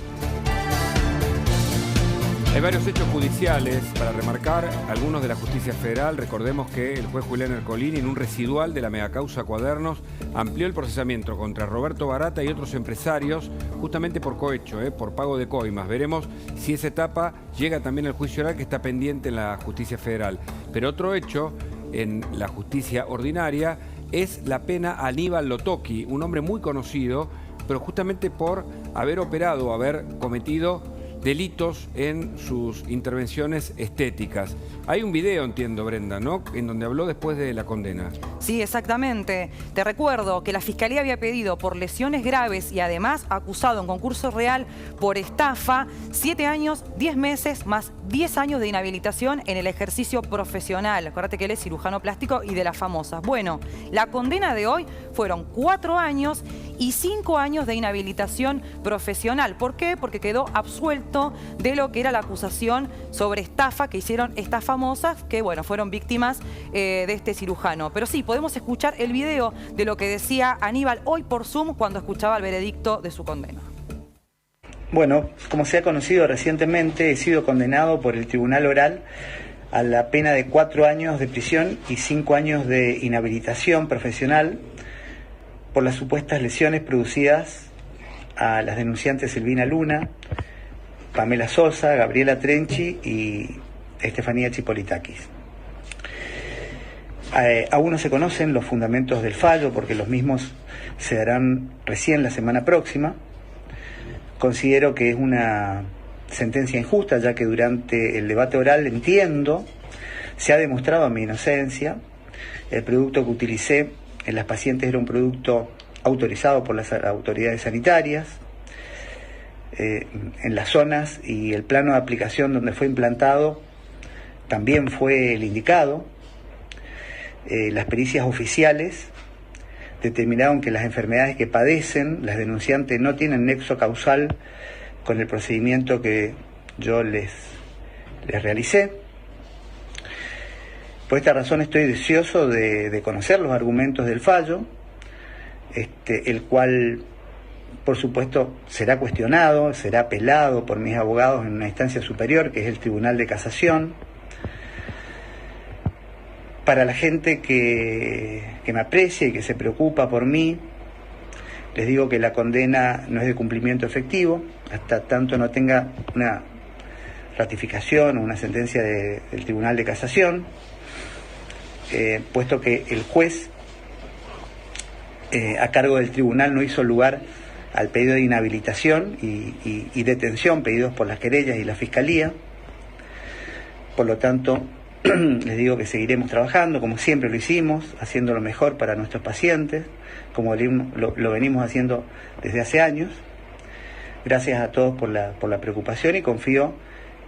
Hay varios hechos judiciales para remarcar, algunos de la justicia federal. Recordemos que el juez Julián Ercolini, en un residual de la megacausa Cuadernos, amplió el procesamiento contra Roberto Barata y otros empresarios, justamente por cohecho, por pago de coimas. Veremos si esa etapa llega también al juicio oral, que está pendiente en la justicia federal. Pero otro hecho en la justicia ordinaria es la pena a Aníbal Lotoki, un hombre muy conocido, pero justamente por haber operado, haber cometido delitos en sus intervenciones estéticas. Hay un video, entiendo, Brenda, ¿no?, en donde habló después de la condena. Sí, exactamente. Te recuerdo que la Fiscalía había pedido por lesiones graves y además acusado en concurso real por estafa 7 años, 10 meses más 10 años de inhabilitación en el ejercicio profesional. Acuérdate que él es cirujano plástico y de las famosas. Bueno, la condena de hoy fueron 4 años y 5 años de inhabilitación profesional. ¿Por qué? Porque quedó absuelto de lo que era la acusación sobre estafa que hicieron estas famosas, que bueno, fueron víctimas de este cirujano. Pero sí, podemos escuchar el video de lo que decía Aníbal hoy por Zoom cuando escuchaba el veredicto de su condena. Bueno, como se ha conocido recientemente, he sido condenado por el Tribunal Oral a la pena de 4 años de prisión y 5 años de inhabilitación profesional por las supuestas lesiones producidas a las denunciantes Silvina Luna, Pamela Sosa, Gabriela Trenchi y Estefanía Chipolitakis. Aún no se conocen los fundamentos del fallo porque los mismos se darán recién la semana próxima. Considero que es una sentencia injusta, ya que durante el debate oral, entiendo, se ha demostrado mi inocencia. El producto que utilicé en las pacientes era un producto autorizado por las autoridades sanitarias. En las zonas y el plano de aplicación donde fue implantado también fue el indicado. Las pericias oficiales determinaron que las enfermedades que padecen las denunciantes no tienen nexo causal con el procedimiento que yo les realicé. Por esta razón estoy deseoso de conocer los argumentos del fallo, el cual, por supuesto, será cuestionado, será apelado por mis abogados en una instancia superior, que es el Tribunal de Casación. Para la gente que me aprecia y que se preocupa por mí, les digo que la condena no es de cumplimiento efectivo, hasta tanto no tenga una ratificación o una sentencia del Tribunal de Casación, puesto que el juez a cargo del tribunal no hizo lugar al pedido de inhabilitación y detención pedidos por las querellas y la Fiscalía. Por lo tanto, les digo que seguiremos trabajando, como siempre lo hicimos, haciendo lo mejor para nuestros pacientes, como lo venimos haciendo desde hace años. Gracias a todos por la preocupación y confío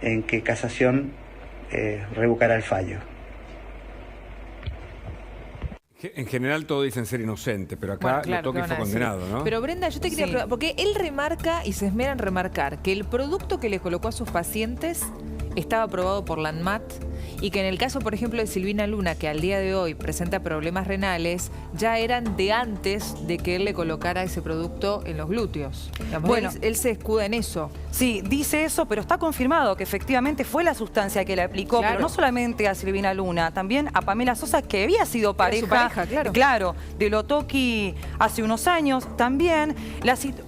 en que Casación revocará el fallo. En general todos dicen ser inocente, pero acá Lotoki fue condenado, ¿no? Pero Brenda, yo te quería preguntar, porque él remarca y se esmera en remarcar que el producto que le colocó a sus pacientes estaba aprobado por la ANMAT y que en el caso, por ejemplo, de Silvina Luna, que al día de hoy presenta problemas renales, ya eran de antes de que él le colocara ese producto en los glúteos. Digamos, bueno, él se escuda en eso. Sí, dice eso, pero está confirmado que efectivamente fue la sustancia que le aplicó, pero no solamente a Silvina Luna, también a Pamela Sosa, que había sido pareja, claro, de Lotoki hace unos años. También,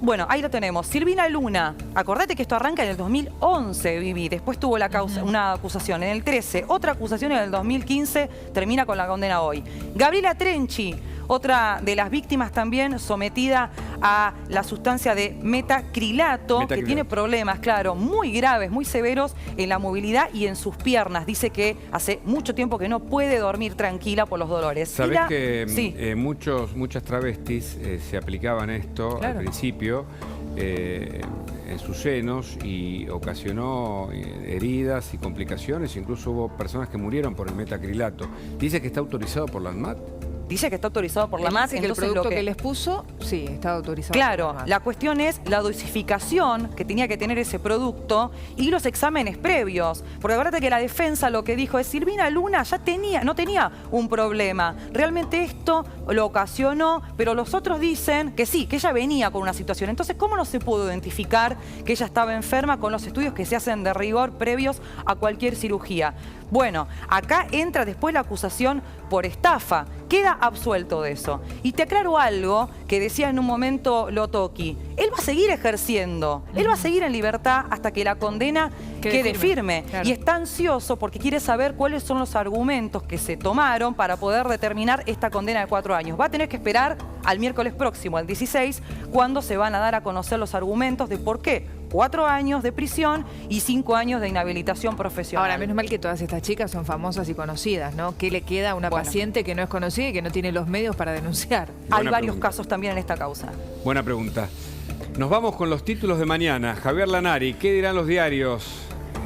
bueno, ahí lo tenemos. Silvina Luna, acordate que esto arranca en el 2011, Vivi, después tuvo una acusación en el 13, otra acusación en el 2015, termina con la condena hoy. Gabriela Trenchi, otra de las víctimas también sometida a la sustancia de metacrilato, que tiene problemas, claro, muy graves, muy severos en la movilidad y en sus piernas. Dice que hace mucho tiempo que no puede dormir tranquila por los dolores. ¿Sabés que muchas travestis se aplicaban esto al principio en sus senos y ocasionó heridas y complicaciones? Incluso hubo personas que murieron por el metacrilato. Dice que está autorizado por la ANMAT. Dice que está autorizado por la ANMAT. Que el producto que les puso, sí, está autorizado. Claro, la cuestión es la dosificación que tenía que tener ese producto y los exámenes previos. Porque acuérdate que la defensa lo que dijo es Silvina Luna ya no tenía un problema. Realmente esto lo ocasionó, pero los otros dicen que sí, que ella venía con una situación. Entonces, ¿cómo no se pudo identificar que ella estaba enferma con los estudios que se hacen de rigor previos a cualquier cirugía? Bueno, acá entra después la acusación por estafa. Queda absuelto de eso. Y te aclaro algo que decía en un momento Lotoki. Él va a seguir ejerciendo. Él va a seguir en libertad hasta que la condena quede firme. Claro. Y está ansioso porque quiere saber cuáles son los argumentos que se tomaron para poder determinar esta condena de 4 años. Va a tener que esperar al miércoles próximo, al 16, cuando se van a dar a conocer los argumentos de por qué 4 años de prisión y 5 años de inhabilitación profesional. Ahora, menos mal que todas estas chicas son famosas y conocidas, ¿no? ¿Qué le queda a una paciente que no es conocida y que no tiene los medios para denunciar? Hay varios casos también en esta causa. Buena pregunta. Nos vamos con los títulos de mañana. Javier Lanari, ¿qué dirán los diarios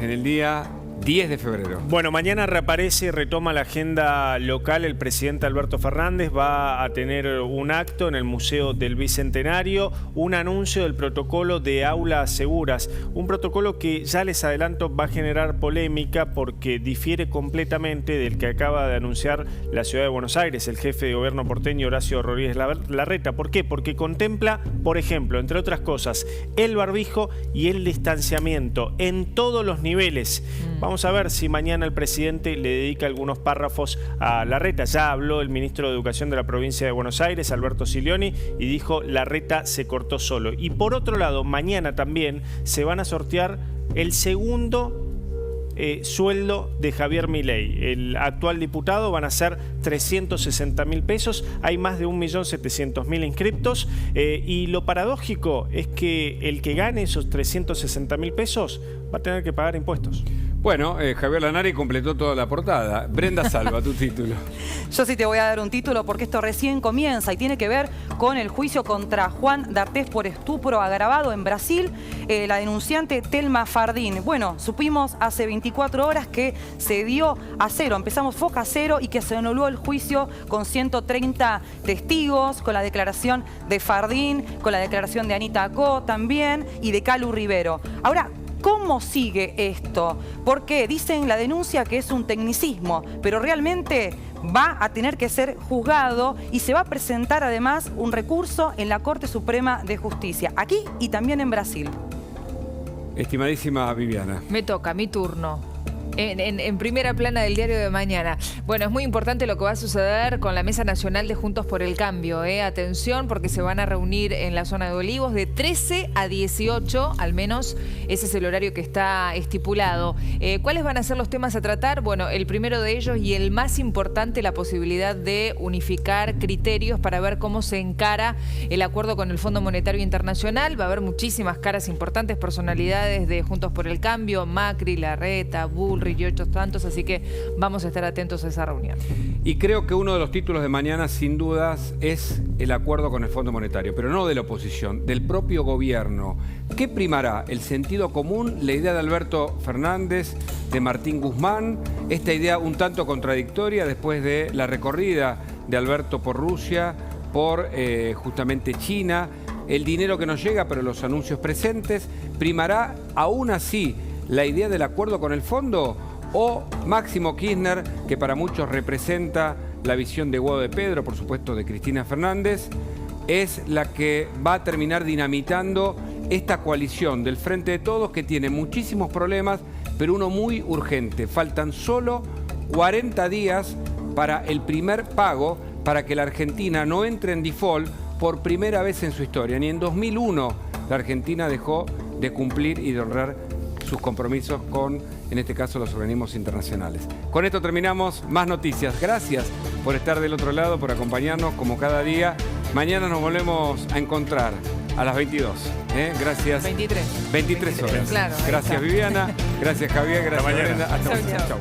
en el día 10 de febrero? Bueno, mañana reaparece y retoma la agenda local. El presidente Alberto Fernández va a tener un acto en el Museo del Bicentenario, un anuncio del protocolo de aulas seguras, un protocolo que ya les adelanto va a generar polémica porque difiere completamente del que acaba de anunciar la ciudad de Buenos Aires, el jefe de gobierno porteño Horacio Rodríguez Larreta. ¿Por qué? Porque contempla, por ejemplo, entre otras cosas, el barbijo y el distanciamiento en todos los niveles. Vamos a ver si mañana el presidente le dedica algunos párrafos a Larreta. Ya habló el ministro de Educación de la provincia de Buenos Aires, Alberto Silioni, y dijo Larreta se cortó solo. Y por otro lado, mañana también se van a sortear el segundo sueldo de Javier Milei. El actual diputado van a ser 360.000 pesos. Hay más de 1.700.000 inscriptos. Y lo paradójico es que el que gane esos 360.000 pesos va a tener que pagar impuestos. Bueno, Javier Lanari completó toda la portada. Brenda Salva, tu título. Yo sí te voy a dar un título porque esto recién comienza y tiene que ver con el juicio contra Juan D'Artés por estupro agravado en Brasil. La denunciante Thelma Fardín. Bueno, supimos hace 24 horas que se dio a cero. Empezamos foca cero y que se anuló el juicio con 130 testigos, con la declaración de Fardín, con la declaración de Anita Co también y de Calu Rivero. Ahora, ¿cómo sigue esto? Porque dicen la denuncia que es un tecnicismo, pero realmente va a tener que ser juzgado y se va a presentar además un recurso en la Corte Suprema de Justicia, aquí y también en Brasil. Estimadísima Viviana. Me toca, mi turno. En primera plana del diario de mañana. Bueno, es muy importante lo que va a suceder con la Mesa Nacional de Juntos por el Cambio. Atención, porque se van a reunir en la zona de Olivos de 13 a 18, al menos ese es el horario que está estipulado. ¿Cuáles van a ser los temas a tratar? Bueno, el primero de ellos y el más importante, la posibilidad de unificar criterios para ver cómo se encara el acuerdo con el Fondo Monetario Internacional. Va a haber muchísimas caras importantes, personalidades de Juntos por el Cambio, Macri, Larreta, Bullrich y otros tantos, así que vamos a estar atentos a esa reunión. Y creo que uno de los títulos de mañana, sin dudas, es el acuerdo con el Fondo Monetario, pero no de la oposición, del propio gobierno. ¿Qué primará? ¿El sentido común? ¿La idea de Alberto Fernández, de Martín Guzmán? Esta idea un tanto contradictoria después de la recorrida de Alberto por Rusia, por justamente China, el dinero que nos llega, pero los anuncios presentes. ¿Primará aún así la idea del acuerdo con el fondo o Máximo Kirchner, que para muchos representa la visión de Guado de Pedro, por supuesto de Cristina Fernández, es la que va a terminar dinamitando esta coalición del Frente de Todos, que tiene muchísimos problemas, pero uno muy urgente? Faltan solo 40 días para el primer pago, para que la Argentina no entre en default por primera vez en su historia. Ni en 2001 la Argentina dejó de cumplir y de honrar sus compromisos con, en este caso, los organismos internacionales. Con esto terminamos. Más noticias. Gracias por estar del otro lado, por acompañarnos como cada día. Mañana nos volvemos a encontrar a las 22. Gracias. 23 horas. Claro, gracias Viviana, gracias Javier, gracias Brenda. Hasta mañana. Chau.